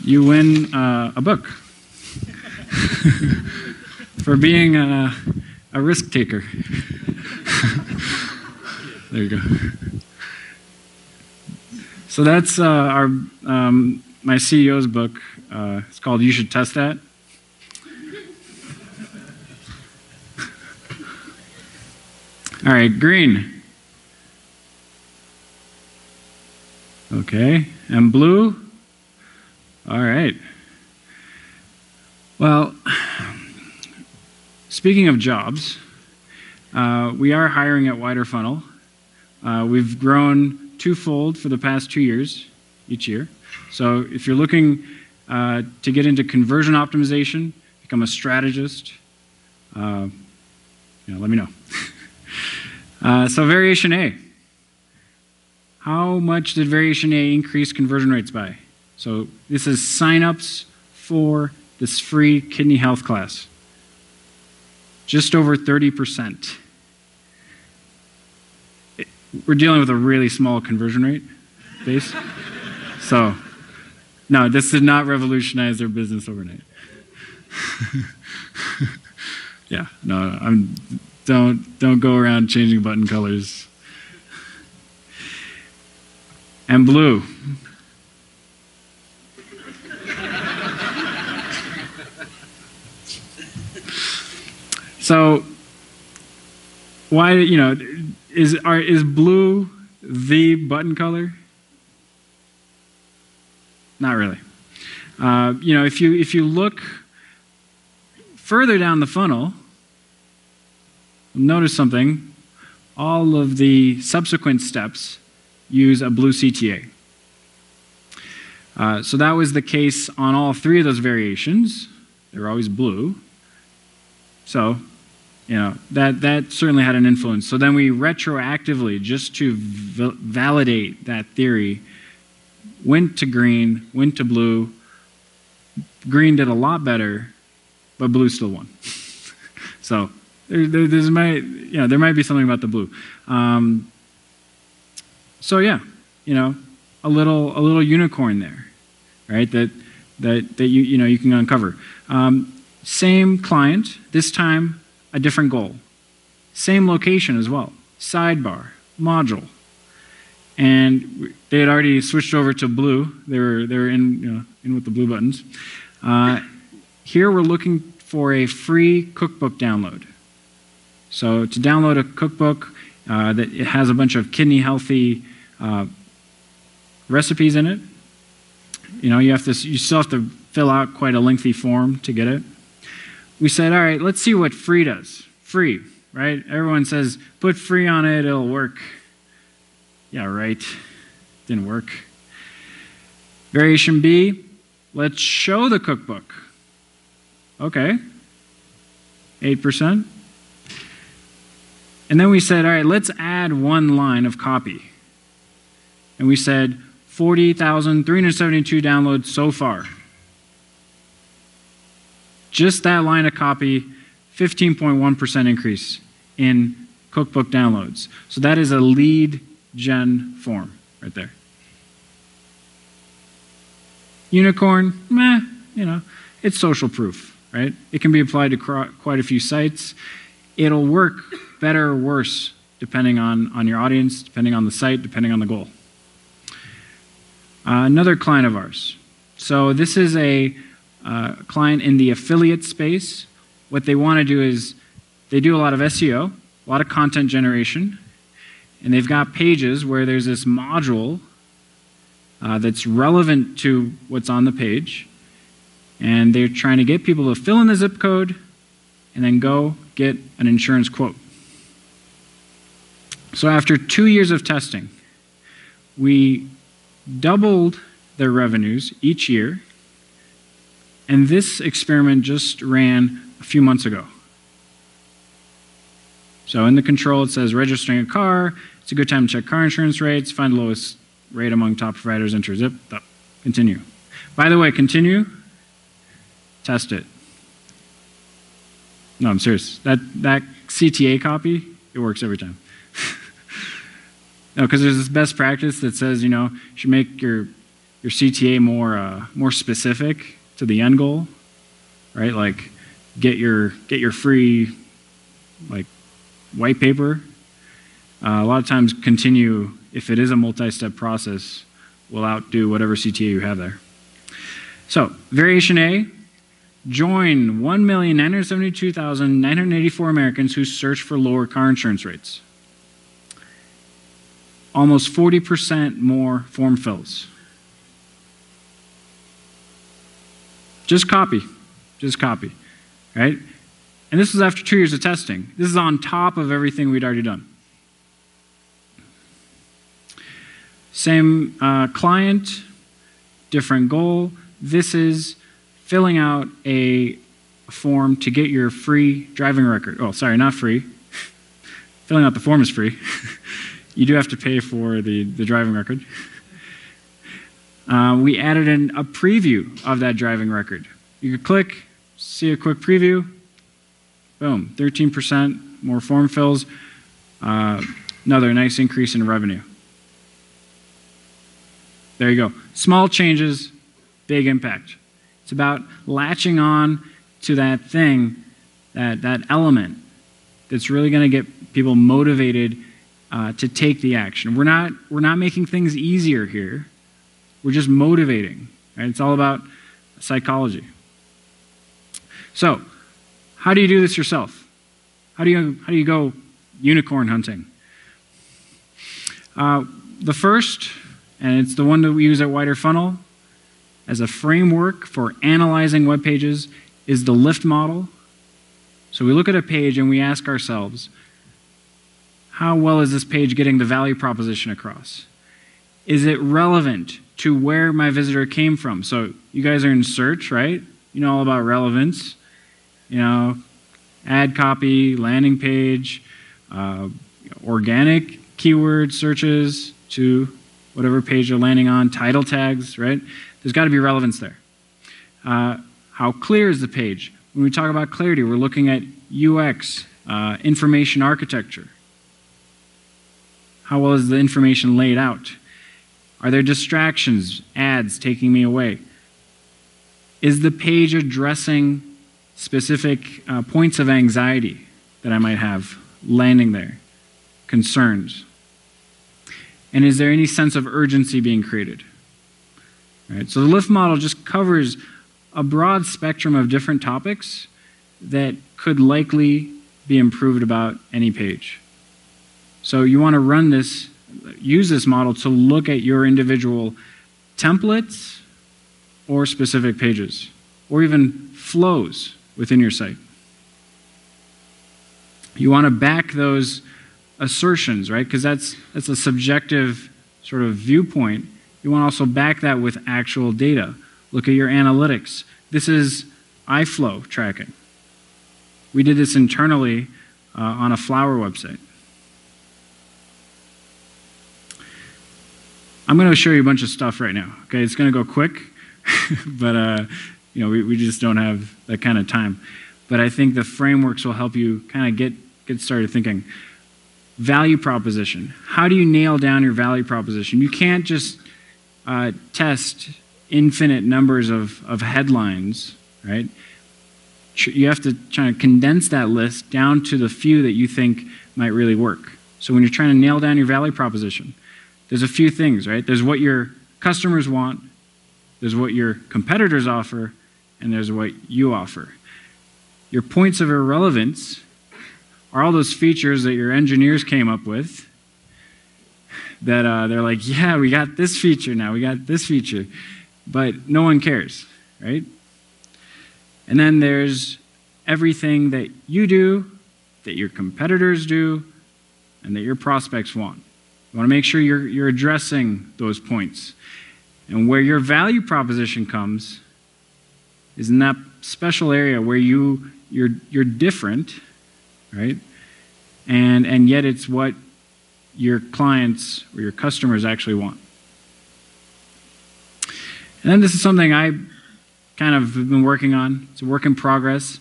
You win a book for being a risk taker. There you go. So that's my CEO's book. It's called You Should Test That. All right, green. Okay, and blue. All right. Well, speaking of jobs, we are hiring at Wider Funnel. We've grown twofold for the past 2 years, each year. So if you're looking to get into conversion optimization, become a strategist, let me know. So variation A. How much did variation A increase conversion rates by? So this is signups for this free kidney health class. Just over 30%. We're dealing with a really small conversion rate base. So, no, this did not revolutionize their business overnight. Yeah, no, don't go around changing button colors. And blue. So, why, is blue the button color? Not really. If you look further down the funnel, notice something. All of the subsequent steps use a blue CTA. So that was the case on all 3 of those variations. They were always blue. So, that certainly had an influence. So then we retroactively, just to validate that theory, went to green, went to blue. Green did a lot better, but blue still won. So there might be something about the blue. So yeah, a little unicorn there, right? That you can uncover. Same client, this time a different goal. Same location as well. Sidebar, module. And they had already switched over to blue. They were in with the blue buttons. Here we're looking for a free cookbook download. So to download a cookbook that it has a bunch of kidney healthy recipes in it. You still have to fill out quite a lengthy form to get it. We said, all right, let's see what free does. Free, right? Everyone says, put free on it, it'll work. Yeah, right. Didn't work. Variation B, let's show the cookbook. Okay. 8%. And then we said, all right, let's add 1 line of copy. And we said 40,372 downloads so far. Just that line of copy, 15.1% increase in cookbook downloads. So that is a lead gen form right there. Unicorn, it's social proof, right? It can be applied to quite a few sites. It'll work better or worse depending on your audience, depending on the site, depending on the goal. Another client of ours. So this is a client in the affiliate space. What they want to do is they do a lot of SEO, a lot of content generation, and they've got pages where there's this module that's relevant to what's on the page, and they're trying to get people to fill in the zip code and then go get an insurance quote. So after 2 years of testing, we doubled their revenues each year, and this experiment just ran a few months ago. So in the control, it says registering a car. It's a good time to check car insurance rates. Find the lowest rate among top providers. Enter zip. Continue. By the way, continue. Test it. No, I'm serious. That CTA copy, it works every time. No, because there's this best practice that says, you should make your CTA more specific to the end goal, right? Like get your free white paper. A lot of times continue, if it is a multi-step process, will outdo whatever CTA you have there. So variation A, join 1,972,984 Americans who search for lower car insurance rates. Almost 40% more form fills. Just copy, right? And this was after 2 years of testing. This is on top of everything we'd already done. Same client, different goal. This is filling out a form to get your free driving record. Oh, sorry, not free. Filling out the form is free. You do have to pay for the driving record. We added in a preview of that driving record. You could click, see a quick preview. Boom, 13% more form fills. Another nice increase in revenue. There you go. Small changes, big impact. It's about latching on to that thing, that element that's really going to get people motivated to take the action. We're not making things easier here. We're just motivating. Right? It's all about psychology. So, how do you do this yourself? How do you go unicorn hunting? The first, and it's the one that we use at Wider Funnel as a framework for analyzing web pages, is the lift model. So we look at a page and we ask ourselves, how well is this page getting the value proposition across? Is it relevant to where my visitor came from? So you guys are in search, right? You know all about relevance. Ad copy, landing page, organic keyword searches to whatever page you're landing on, title tags, right? There's got to be relevance there. How clear is the page? When we talk about clarity, we're looking at UX, information architecture. How well is the information laid out? Are there distractions, ads taking me away? Is the page addressing specific points of anxiety that I might have landing there? Concerns? And is there any sense of urgency being created? Right, so the lift model just covers a broad spectrum of different topics that could likely be improved about any page. So you want to use this model to look at your individual templates or specific pages, or even flows within your site. You want to back those assertions, right? Because that's a subjective sort of viewpoint. You want to also back that with actual data. Look at your analytics. This is iFlow tracking. We did this internally on a flower website. I'm going to show you a bunch of stuff right now. Okay, it's going to go quick, but we just don't have that kind of time. But I think the frameworks will help you kind of get started thinking. Value proposition. How do you nail down your value proposition? You can't just test infinite numbers of headlines, right? You have to try to condense that list down to the few that you think might really work. So when you're trying to nail down your value proposition, there's a few things, right? There's what your customers want, there's what your competitors offer, and there's what you offer. Your points of irrelevance are all those features that your engineers came up with that they're like, yeah, we got this feature now, we got this feature, but no one cares, right? And then there's everything that you do, that your competitors do, and that your prospects want. You want to make sure you're addressing those points. And where your value proposition comes is in that special area where you you're different, right? And yet it's what your clients or your customers actually want. And then this is something I kind of have been working on. It's a work in progress.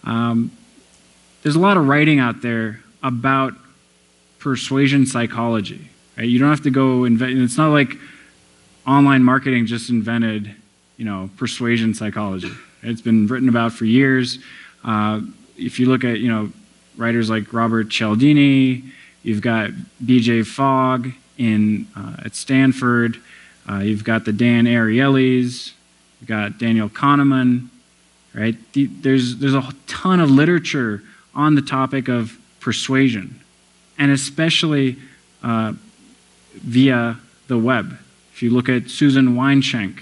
There's a lot of writing out there about persuasion psychology. Right? You don't have to go invent. It's not like online marketing just invented, persuasion psychology. It's been written about for years. If you look at, writers like Robert Cialdini, you've got B.J. Fogg at Stanford. You've got the Dan Ariely's. You've got Daniel Kahneman. Right? There's a ton of literature on the topic of persuasion, and especially via the web. If you look at Susan Weinschenk,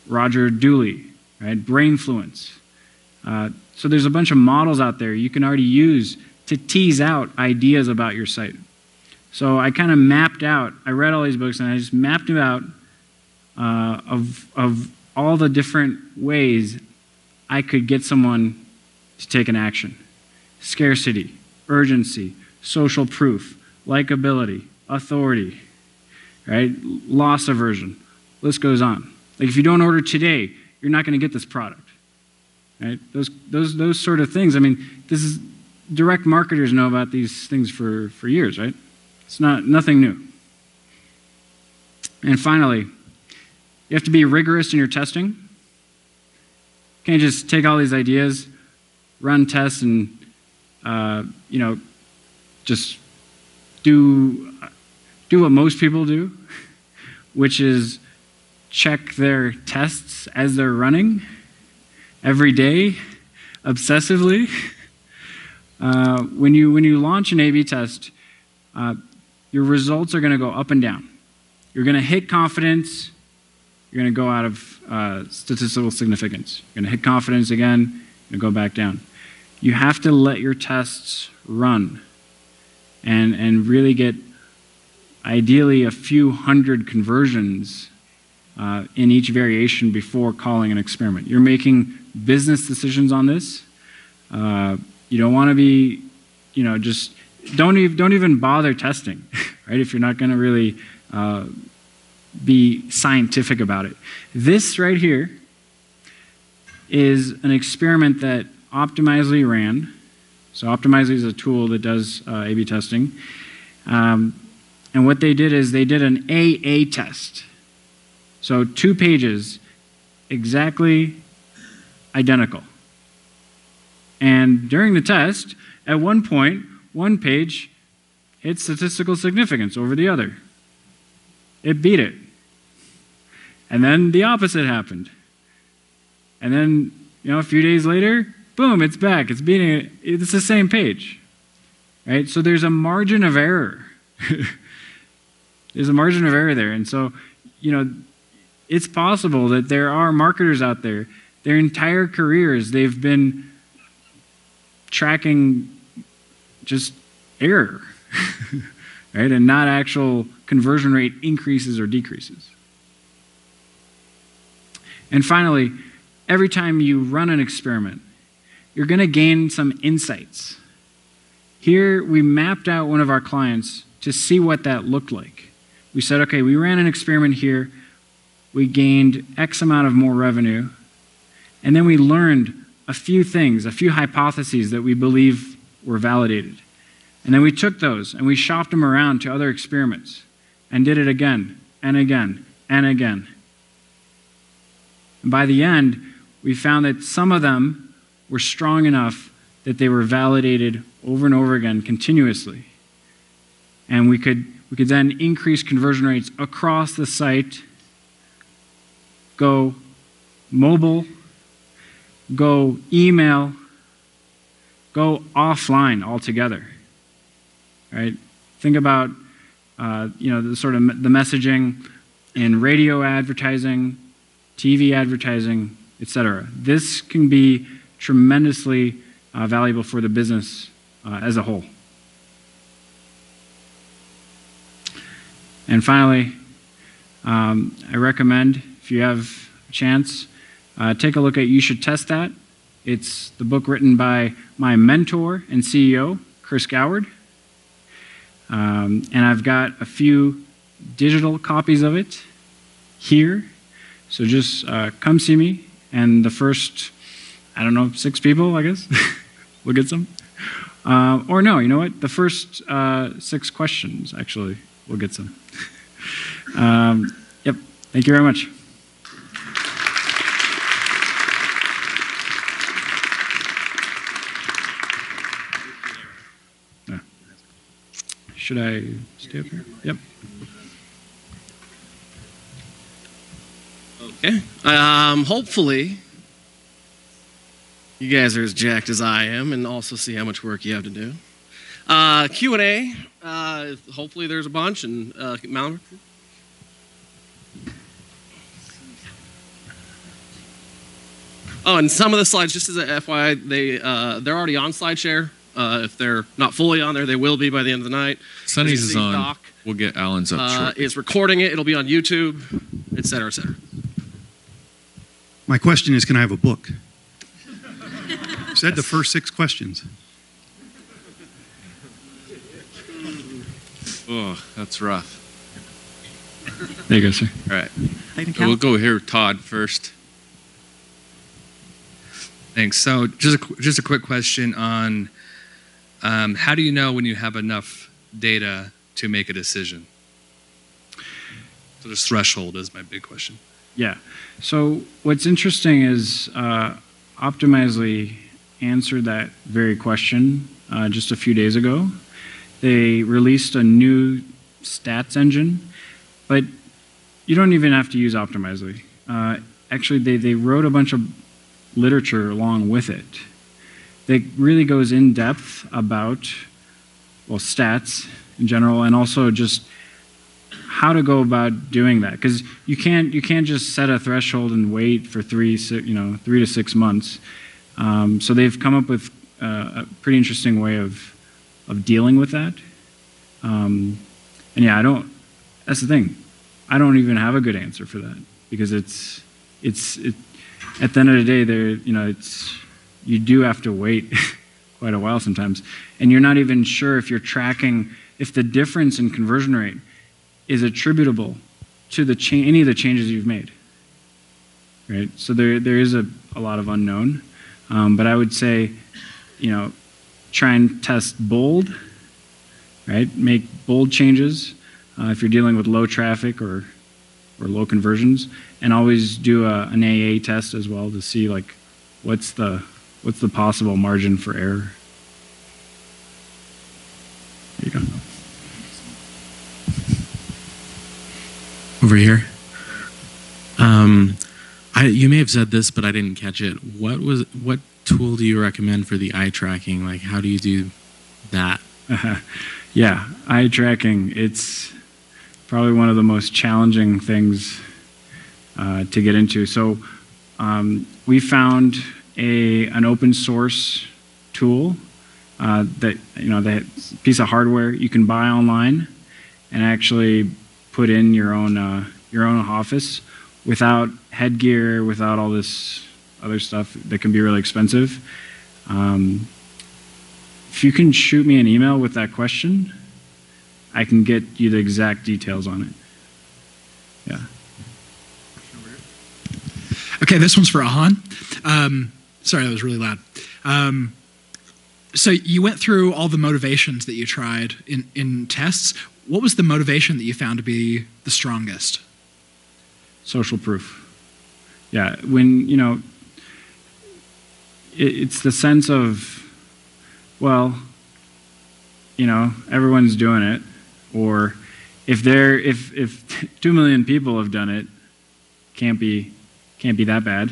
Roger Dooley, right? Brainfluence. So there's a bunch of models out there you can already use to tease out ideas about your site. So I kind of mapped out, I read all these books and I just mapped them out of all the different ways I could get someone to take an action. Scarcity, urgency, social proof, likability, authority, right? Loss aversion, list goes on. Like if you don't order today, you're not going to get this product, right? Those sort of things. I mean, this is direct marketers know about these things for years, right? It's nothing new. And finally, you have to be rigorous in your testing. You can't just take all these ideas, run tests, and just do what most people do, which is check their tests as they're running every day, obsessively. When you launch an A/B test, your results are going to go up and down. You're going to hit confidence. You're going to go out of statistical significance. You're going to hit confidence again and go back down. You have to let your tests run and really get ideally a few hundred conversions in each variation before calling an experiment. You're making business decisions on this. You don't want to be, just don't even bother testing, right? If you're not going to really be scientific about it. This right here is an experiment that Optimizely ran. So Optimizely is a tool that does A/B testing. And what they did is they did an AA test. So 2 pages, exactly identical. And during the test, at one point, one page hit statistical significance over the other. It beat it. And then the opposite happened. And then, a few days later, boom, it's back. It's beating it. It's the same page. Right? So there's a margin of error. There's a margin of error there. And so, it's possible that there are marketers out there, their entire careers, they've been tracking just error, right? And not actual conversion rate increases or decreases. And finally, every time you run an experiment, you're going to gain some insights. Here, we mapped out one of our clients to see what that looked like. We said, okay, we ran an experiment here. We gained X amount of more revenue. And then we learned a few things, a few hypotheses that we believe were validated. And then we took those and we shopped them around to other experiments and did it again and again and again. And by the end, we found that some of them were strong enough that they were validated over and over again continuously. And we could then increase conversion rates across the site, go mobile, go email, go offline altogether. Right? Think about the sort of the messaging in radio advertising, TV advertising, etc. This can be tremendously valuable for the business as a whole. And finally, I recommend, if you have a chance, take a look at You Should Test That. It's the book written by my mentor and CEO, Chris Goward. And I've got a few digital copies of it here. So just come see me, and the first, I don't know, 6 people, I guess, we'll get some. Or no, you know what? The first 6 questions, actually, we'll get some. Yep, thank you very much. Should I stay up here? Yep. Okay. Hopefully, you guys are as jacked as I am and also see how much work you have to do. Q&A. Hopefully there's a bunch. And Mallory? Oh, and some of the slides, just as a FYI, they're already on SlideShare. If they're not fully on there, they will be by the end of the night. Sunny's is on. Doc, we'll get Ahlan's up shortly. is recording it. It'll be on YouTube, et cetera, et cetera. My question is, can I have a book? Said the first 6 questions. Oh, that's rough. There you go, sir. All right. So we'll go here with Todd first. Thanks. So just a quick question on how do you know when you have enough data to make a decision? So this threshold is my big question. Yeah. So what's interesting is Optimizely answered that very question just a few days ago. They released a new stats engine, but you don't even have to use Optimizely. Actually, they wrote a bunch of literature along with it that really goes in depth about, well, stats in general, and also just how to go about doing that, because you can't just set a threshold and wait for 3 to 6 months. So they've come up with a pretty interesting way of dealing with that. And yeah, that's the thing. I don't even have a good answer for that, because it's at the end of the day, you do have to wait quite a while sometimes, and you're not even sure if you're tracking, if the difference in conversion rate is attributable to any of the changes you've made, right? So there is a lot of unknown, but I would say, try and test bold, right? Make bold changes if you're dealing with low traffic or low conversions, and always do an AA test as well to see what's the possible margin for error. There you go. Over here. You may have said this, but I didn't catch it. What tool do you recommend for the eye tracking? Like, how do you do that? Yeah, eye tracking. It's probably one of the most challenging things to get into. So we found an open source tool that piece of hardware you can buy online and actually put in your own office without headgear, without all this other stuff that can be really expensive. If you can shoot me an email with that question, I can get you the exact details on it. Yeah. Okay, this one's for Ahlan. Sorry, that was really loud. So you went through all the motivations that you tried in tests. What was the motivation that you found to be the strongest? Social proof. Yeah, when, it's the sense of, well, everyone's doing it, or if 2 million people have done it, can't be that bad.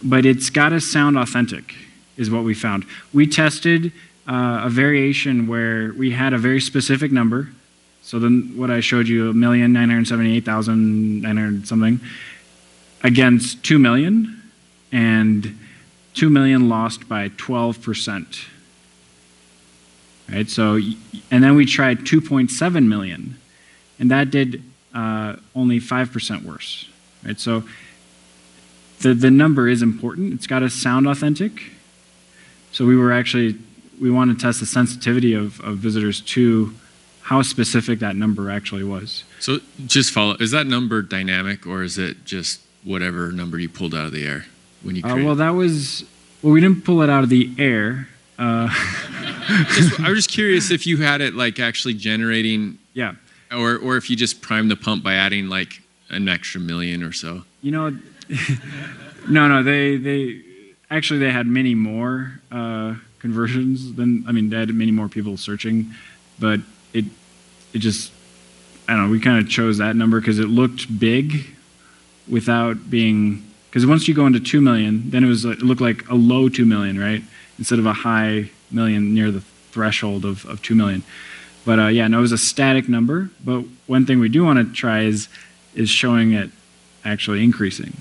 But it's got to sound authentic, is what we found. We tested a variation where we had a very specific number. So then what I showed you, 1,978,900 something, against 2 million, and 2 million lost by 12%. Right, so, and then we tried 2.7 million, and that did only 5% worse. Right, so the number is important. It's got to sound authentic. So we want to test the sensitivity of visitors to how specific that number actually was. So just follow, is that number dynamic or is it just whatever number you pulled out of the air when you created? Well, we didn't pull it out of the air. I was just curious if you had it like actually generating, yeah, or if you just primed the pump by adding like an extra million or so. You know, no, they actually they had many more conversions than, I mean, they had many more people searching, but it just, I don't know, we kind of chose that number because it looked big without being, because once you go into 2 million, then it looked like a low 2 million, right? Instead of a high million near the threshold of 2 million. But yeah, no, it was a static number. But one thing we do want to try is showing it actually increasing,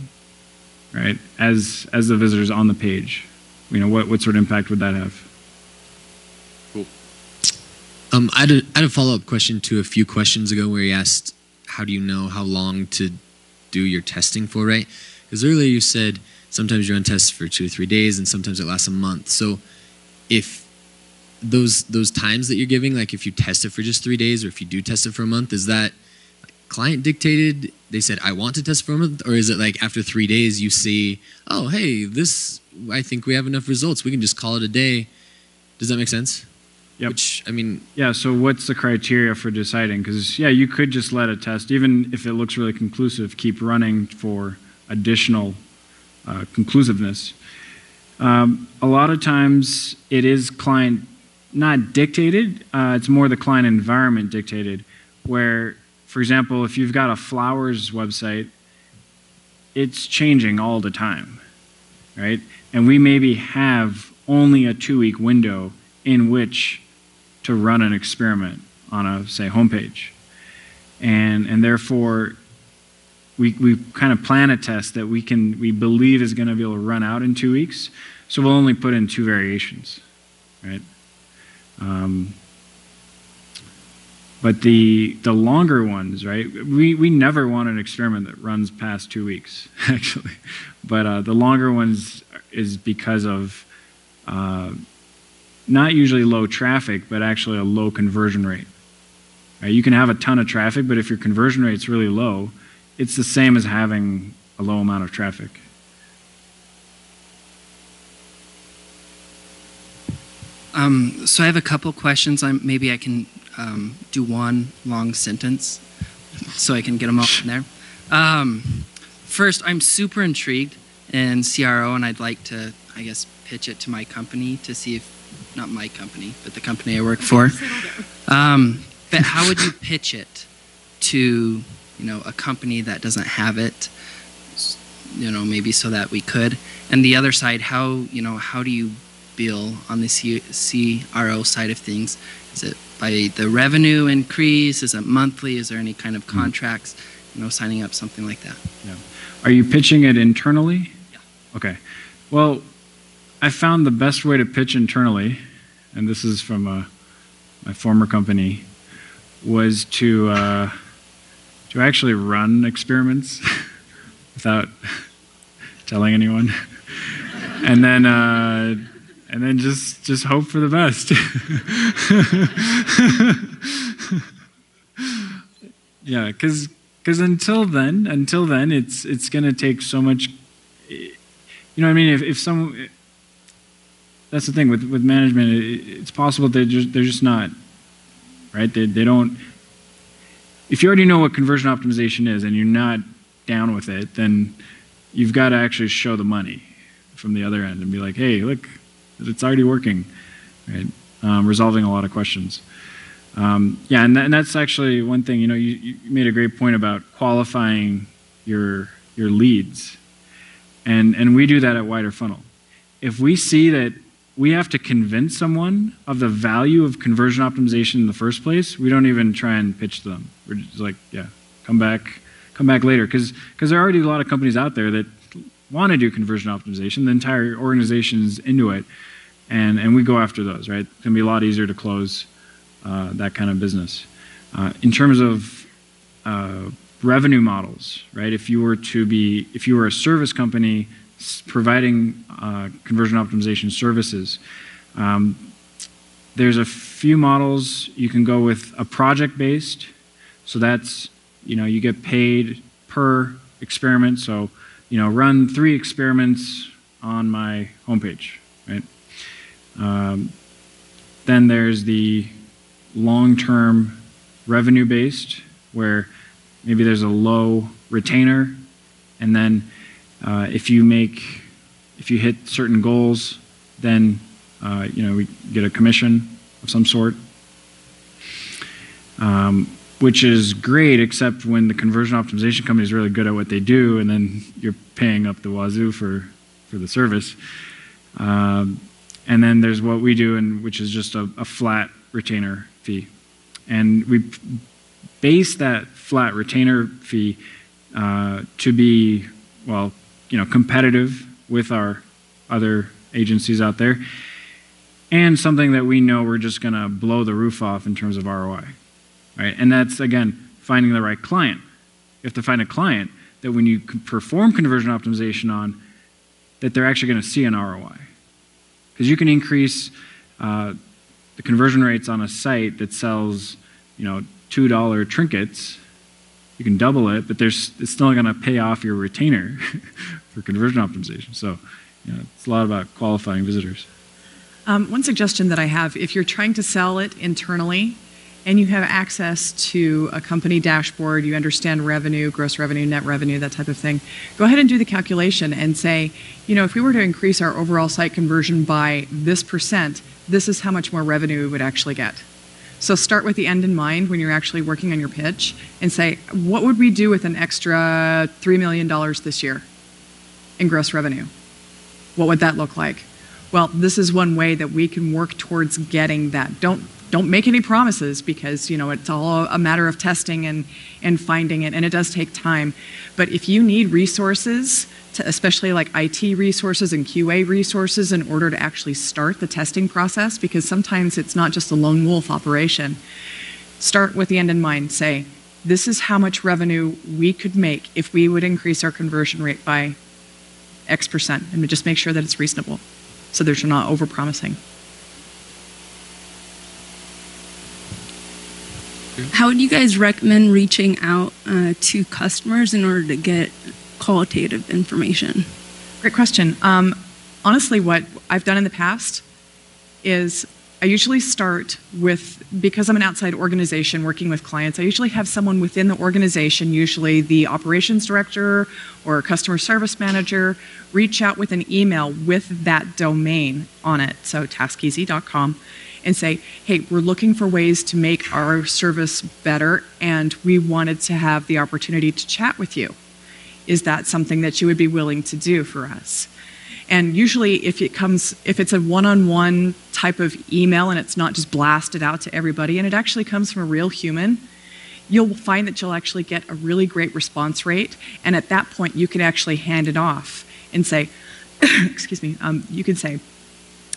right? As the visitors on the page, you know, what sort of impact would that have? Cool. I had a follow-up question to a few questions ago where you asked, how do you know how long to do your testing for, right? Because earlier you said sometimes you run tests for 2 or 3 days and sometimes it lasts a month. So if those times that you're giving, like if you test it for just 3 days or if you do test it for a month, is that client dictated? They said, I want to test for a month? Or is it like after 3 days you see, oh, hey, this, I think we have enough results. We can just call it a day. Does that make sense? Yep. Which, I mean... Yeah, so what's the criteria for deciding? Because, yeah, you could just let a test, even if it looks really conclusive, keep running for additional conclusiveness. A lot of times it is client not dictated, it's more the client environment dictated, where, for example, if you've got a flowers website, it's changing all the time, right? And we maybe have only a 2-week window in which to run an experiment on a, say, homepage. And therefore, we kind of plan a test that we believe is going to be able to run out in 2 weeks. So we'll only put in 2 variations, right? But the longer ones, right? We never want an experiment that runs past 2 weeks, actually. But the longer ones is because of not usually low traffic, but actually a low conversion rate. Right? You can have a ton of traffic, but if your conversion rate's really low, it's the same as having a low amount of traffic. So I have a couple questions. Maybe I can do one long sentence so I can get them all in there. First, I'm super intrigued in CRO, and I'd like to, I guess, pitch it to my company to see if, not my company, but the company I work for. But how would you pitch it to, you know, a company that doesn't have it, you know, maybe so that we could? And the other side, how do you bill on the CRO side of things? Is it by the revenue increase? Is it monthly? Is there any kind of contracts, you know, signing up, something like that? Yeah. Are you pitching it internally? Yeah. Okay. Well, I found the best way to pitch internally, and this is from my former company, was to actually run experiments without telling anyone, and then just hope for the best. Yeah, because until then, it's going to take so much. You know what I mean? If some, that's the thing with management. It's possible they're just not, right? They don't. If you already know what conversion optimization is and you're not down with it, then you've got to actually show the money from the other end and be like, hey, look, it's already working, right? Resolving a lot of questions. Yeah, and that's actually one thing. You know, you made a great point about qualifying your leads, and we do that at Wider Funnel. If we see that we have to convince someone of the value of conversion optimization in the first place, we don't even try and pitch to them. We're just like, yeah, come back later, because there are already a lot of companies out there that want to do conversion optimization. The entire organization's into it, and we go after those, right? It's going to be a lot easier to close that kind of business. In terms of revenue models, right? If you were a service company providing conversion optimization services, there's a few models. You can go with a project-based, so that's, you get paid per experiment. So, run 3 experiments on my homepage, right? Then there's the long-term revenue-based, where maybe there's a low retainer, and then if you hit certain goals, then we get a commission of some sort, which is great, except when the conversion optimization company is really good at what they do, and then you're paying up the wazoo for the service. And then there's what we do, which is just a flat retainer fee. And we base that flat retainer fee to be, competitive with our other agencies out there, and something that we know we're just going to blow the roof off in terms of ROI, right? And that's, again, finding the right client. You have to find a client that when you perform conversion optimization on, that they're actually going to see an ROI. Because you can increase the conversion rates on a site that sells, $2 trinkets. You can double it, but it's still going to pay off your retainer for conversion optimization. So, it's a lot about qualifying visitors. One suggestion that I have, if you're trying to sell it internally and you have access to a company dashboard, you understand revenue, gross revenue, net revenue, that type of thing, go ahead and do the calculation and say, if we were to increase our overall site conversion by this %, this is how much more revenue we would actually get. So start with the end in mind when you're actually working on your pitch and say, what would we do with an extra $3 million this year in gross revenue? What would that look like? Well, this is one way that we can work towards getting that. Don't make any promises, because it's all a matter of testing and finding it, and it does take time. But if you need resources, especially like IT resources and QA resources, in order to actually start the testing process, because sometimes it's not just a lone wolf operation, start with the end in mind. Say, this is how much revenue we could make if we would increase our conversion rate by X %, and just make sure that it's reasonable, so that you're not over-promising. How would you guys recommend reaching out to customers in order to get qualitative information? Great question. Honestly, what I've done in the past is I usually start with, because I'm an outside organization working with clients, I usually have someone within the organization, usually the operations director or a customer service manager, reach out with an email with that domain on it, so taskeasy.com, and say, hey, we're looking for ways to make our service better, and we wanted to have the opportunity to chat with you. Is that something that you would be willing to do for us? And usually if it's a one-on-one type of email and it's not just blasted out to everybody, and it actually comes from a real human, you'll find that you'll actually get a really great response rate. And at that point, you can actually hand it off and say, excuse me, you can say,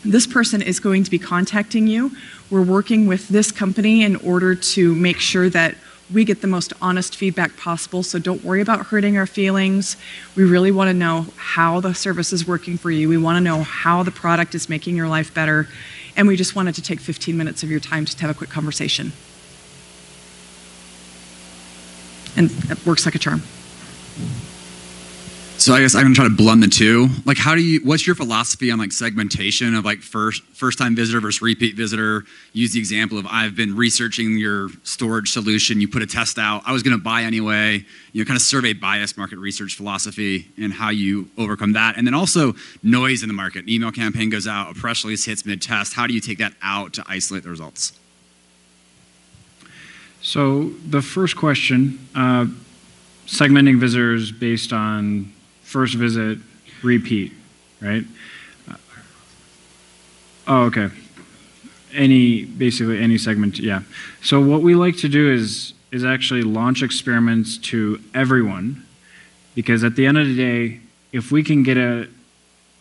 this person is going to be contacting you. We're working with this company in order to make sure that we get the most honest feedback possible, so don't worry about hurting our feelings. We really want to know how the service is working for you. We want to know how the product is making your life better, and we just wanted to take 15 minutes of your time to have a quick conversation. And it works like a charm. So I guess I'm gonna try to blend the two. Like, what's your philosophy on like segmentation of like first-time visitor versus repeat visitor? Use the example of, I've been researching your storage solution, you put a test out, I was gonna buy anyway, kind of survey bias, market research philosophy, and how you overcome that. And then also noise in the market. An email campaign goes out, a press release hits mid-test. How do you take that out to isolate the results? So the first question, segmenting visitors based on first visit, repeat, right? Oh, okay. Basically any segment, yeah. So what we like to do is actually launch experiments to everyone, because at the end of the day, if we can get a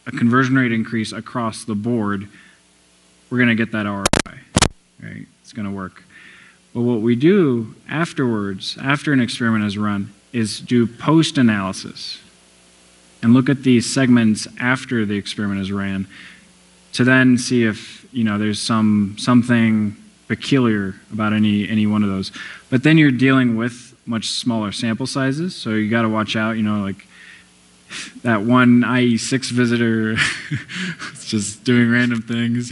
conversion rate increase across the board, we're gonna get that ROI, right? It's gonna work. But what we do afterwards, after an experiment is run, is do post-analysis and look at these segments after the experiment is ran to then see if there's something peculiar about any one of those. But then you're dealing with much smaller sample sizes, so you got to watch out. Like that one IE6 visitor is just doing random things.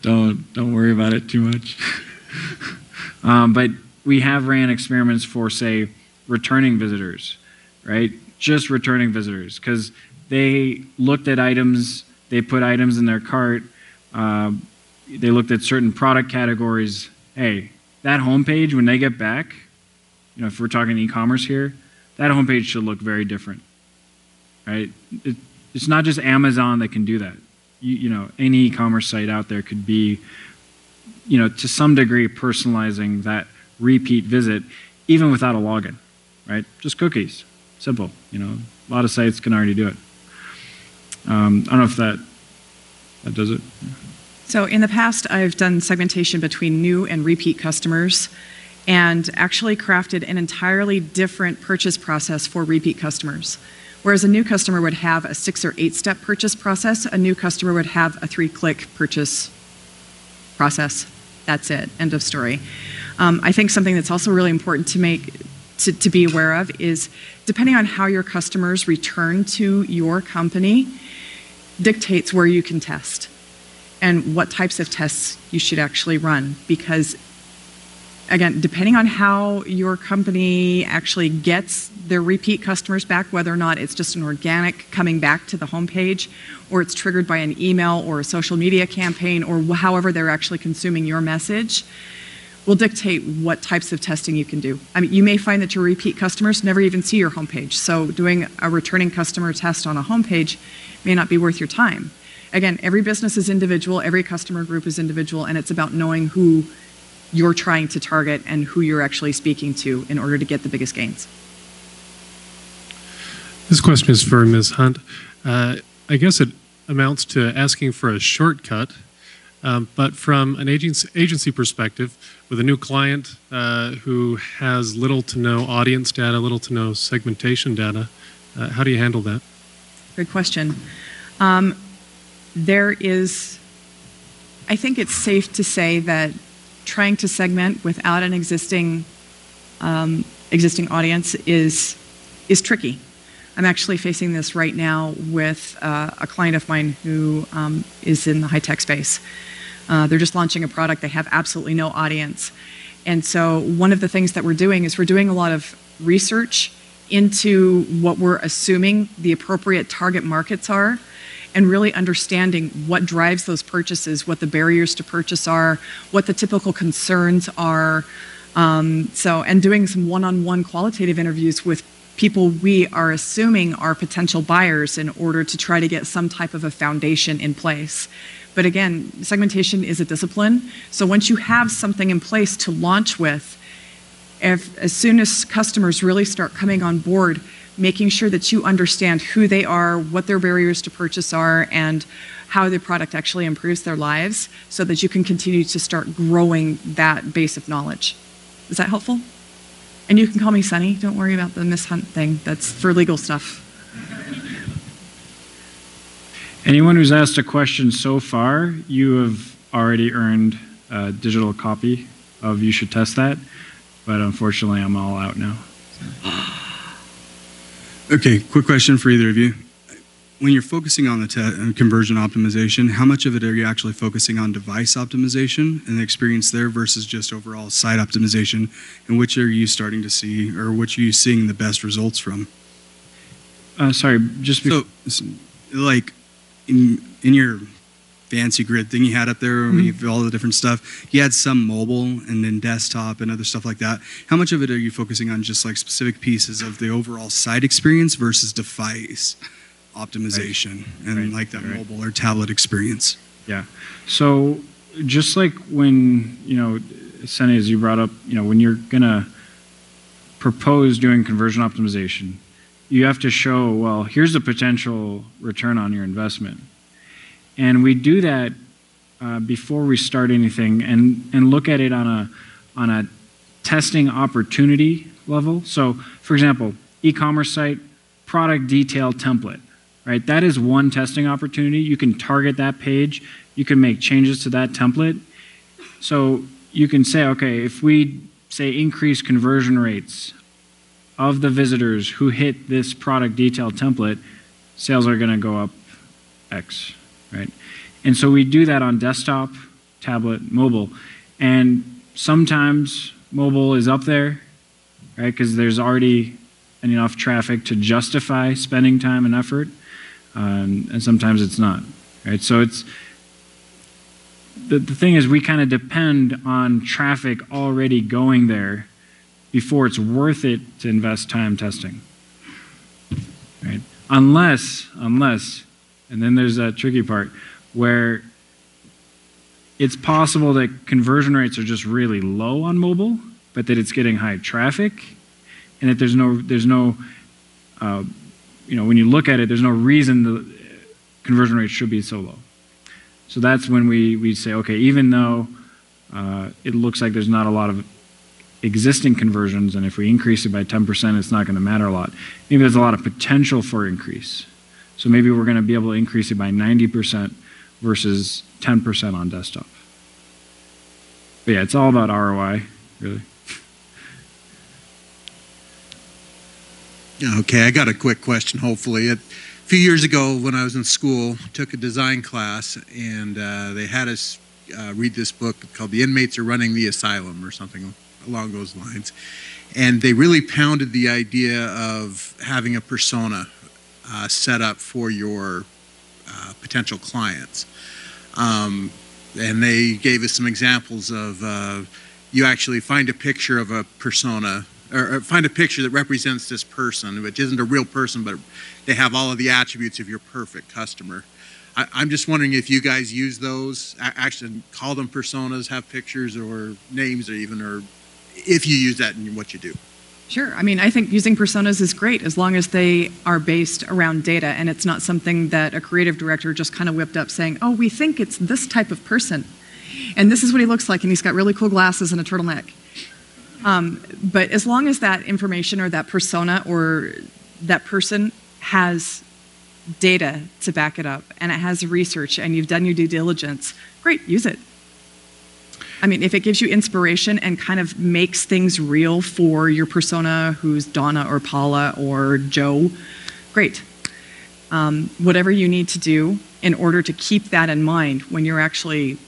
Don't worry about it too much. But we have ran experiments for, say, returning visitors, right? Just returning visitors, because they looked at items, they put items in their cart, they looked at certain product categories. Hey, that homepage, when they get back, if we're talking e-commerce here, that homepage should look very different, right? It's not just Amazon that can do that. Any e-commerce site out there could be, to some degree personalizing that repeat visit, even without a login, right? Just cookies, simple. A lot of sites can already do it. I don't know if that does it. So in the past, I've done segmentation between new and repeat customers and actually crafted an entirely different purchase process for repeat customers. Whereas a new customer would have a 6 or 8 step purchase process, a new customer would have a 3-click purchase process. That's it, end of story. I think something that's also really important to be aware of is, depending on how your customers return to your company, dictates where you can test and what types of tests you should actually run. Because, again, depending on how your company actually gets their repeat customers back, whether or not it's just an organic coming back to the homepage, or it's triggered by an email or a social media campaign, or however they're actually consuming your message, will dictate what types of testing you can do. I mean, you may find that your repeat customers never even see your homepage, so doing a returning customer test on a homepage may not be worth your time. Again, every business is individual, every customer group is individual, and it's about knowing who you're trying to target and who you're actually speaking to in order to get the biggest gains. This question is for Ms. Hunt. I guess it amounts to asking for a shortcut, but from an agency perspective, with a new client who has little to no audience data, little to no segmentation data, how do you handle that? Good question. I think it's safe to say that trying to segment without an existing audience is tricky. I'm actually facing this right now with a client of mine who is in the high-tech space. They're just launching a product. They have absolutely no audience. And so one of the things that we're doing is we're doing a lot of research into what we're assuming the appropriate target markets are, and really understanding what drives those purchases, what the barriers to purchase are, what the typical concerns are. And doing some one-on-one qualitative interviews with people we are assuming are potential buyers in order to try to get some type of a foundation in place. But again, segmentation is a discipline. So once you have something in place to launch with, as soon as customers really start coming on board, making sure that you understand who they are, what their barriers to purchase are, and how the product actually improves their lives, so that you can continue to start growing that base of knowledge. Is that helpful? And you can call me Sunny. Don't worry about the Miss Hunt thing. That's for legal stuff. Anyone who's asked a question so far, you have already earned a digital copy of You Should Test That, but unfortunately I'm all out now. Okay, quick question for either of you. When you're focusing on the conversion optimization, how much of it are you actually focusing on device optimization and the experience there versus just overall site optimization? And which are you starting to see, or which are you seeing the best results from? Sorry, just so, like in your fancy grid thing you had up there, with all the different stuff, you had some mobile and then desktop and other stuff like that. How much of it are you focusing on just like specific pieces of the overall site experience versus device optimization and like that mobile or tablet experience? Yeah. So just like when, Sunny, as you brought up, when you're going to propose doing conversion optimization, you have to show, well, here's the potential return on your investment. And we do that before we start anything and look at it on a testing opportunity level. So, for example, e-commerce site, product detail template, right? That is one testing opportunity. You can target that page. You can make changes to that template. So you can say, okay, if we say increase conversion rates of the visitors who hit this product detail template, sales are going to go up X, right? And so we do that on desktop, tablet, mobile. And sometimes mobile is up there, right? Because there's already enough traffic to justify spending time and effort. And sometimes it's not, right? So it's, the thing is we kind of depend on traffic already going there before it's worth it to invest time testing, right? Unless, and then there's that tricky part where it's possible that conversion rates are just really low on mobile, but that it's getting high traffic, and that there's no, you know, when you look at it, there's no reason the conversion rate should be so low. So that's when we say, okay, even though it looks like there's not a lot of existing conversions, and if we increase it by 10%, it's not going to matter a lot. Maybe there's a lot of potential for increase. So maybe we're going to be able to increase it by 90% versus 10% on desktop. But yeah, it's all about ROI, really. Okay, I got a quick question, hopefully. A few years ago when I was in school, took a design class, and they had us read this book called The Inmates Are Running the Asylum, or something along those lines. And they really pounded the idea of having a persona set up for your potential clients. And they gave us some examples of you actually find a picture of a persona, or find a picture that represents this person, which isn't a real person, but they have all of the attributes of your perfect customer. I'm just wondering if you guys use those, actually call them personas, have pictures or names, or even, or if you use that in what you do. Sure. I mean, I think using personas is great as long as they are based around data and it's not something that a creative director just kind of whipped up saying, oh, we think it's this type of person. And this is what he looks like, and he's got really cool glasses and a turtleneck. But as long as that information or that persona or that person has data to back it up and it has research and you've done your due diligence, great, use it. I mean, if it gives you inspiration and kind of makes things real for your persona who's Donna or Paula or Joe, great. Whatever you need to do in order to keep that in mind when you're actually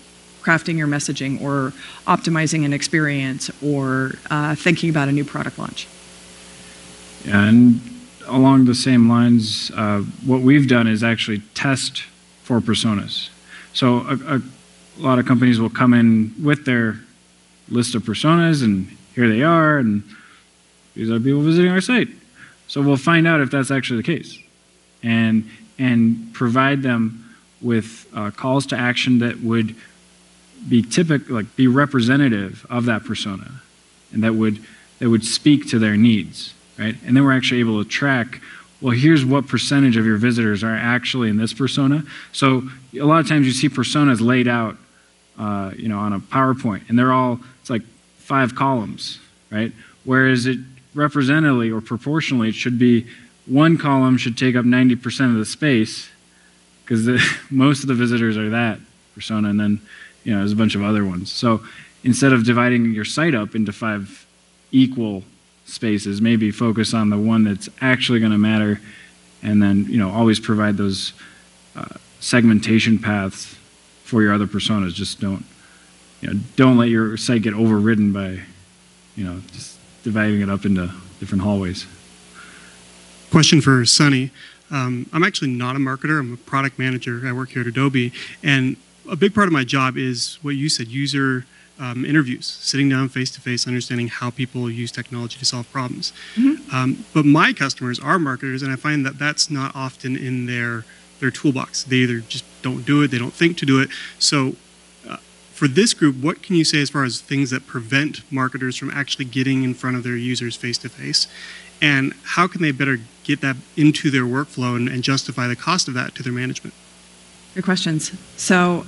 crafting your messaging or optimizing an experience or thinking about a new product launch. Yeah, and along the same lines, what we've done is actually test for personas. So a lot of companies will come in with their list of personas, and here they are, and these are people visiting our site. So we'll find out if that's actually the case, and provide them with calls to action that would be typical, like be representative of that persona, and that would speak to their needs, right? And then we're actually able to track, well, here's what percentage of your visitors are actually in this persona. So a lot of times you see personas laid out, you know, on a PowerPoint, and they're all, it's like 5 columns, right? Whereas it representatively or proportionally, it should be one column should take up 90% of the space, because most of the visitors are that persona, and then, you know, there's a bunch of other ones. So instead of dividing your site up into 5 equal spaces, maybe focus on the one that's actually going to matter, and then, you know, always provide those segmentation paths for your other personas. Just don't let your site get overridden by, you know, just dividing it up into different hallways. Question for Sunny. I'm actually not a marketer. I'm a product manager. I work here at Adobe, and a big part of my job is what you said, user interviews, sitting down face-to-face, understanding how people use technology to solve problems. Mm-hmm. But my customers are marketers, and I find that that's not often in their toolbox. They either just don't do it, they don't think to do it. So for this group, what can you say as far as things that prevent marketers from actually getting in front of their users face-to-face? And how can they better get that into their workflow and justify the cost of that to their management? Good questions. So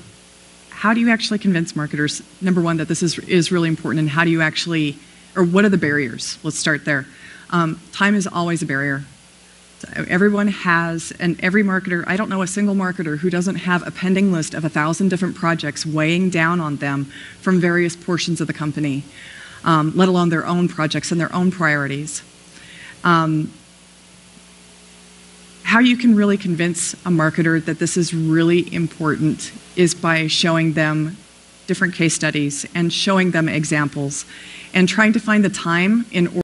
how do you actually convince marketers, number one, that this is really important, and how do you actually, or what are the barriers? Let's start there. Time is always a barrier. Everyone has, and every marketer, I don't know a single marketer who doesn't have a pending list of 1,000 different projects weighing down on them from various portions of the company, let alone their own projects and their own priorities. How you can really convince a marketer that this is really important is by showing them different case studies and showing them examples and trying to find the time in order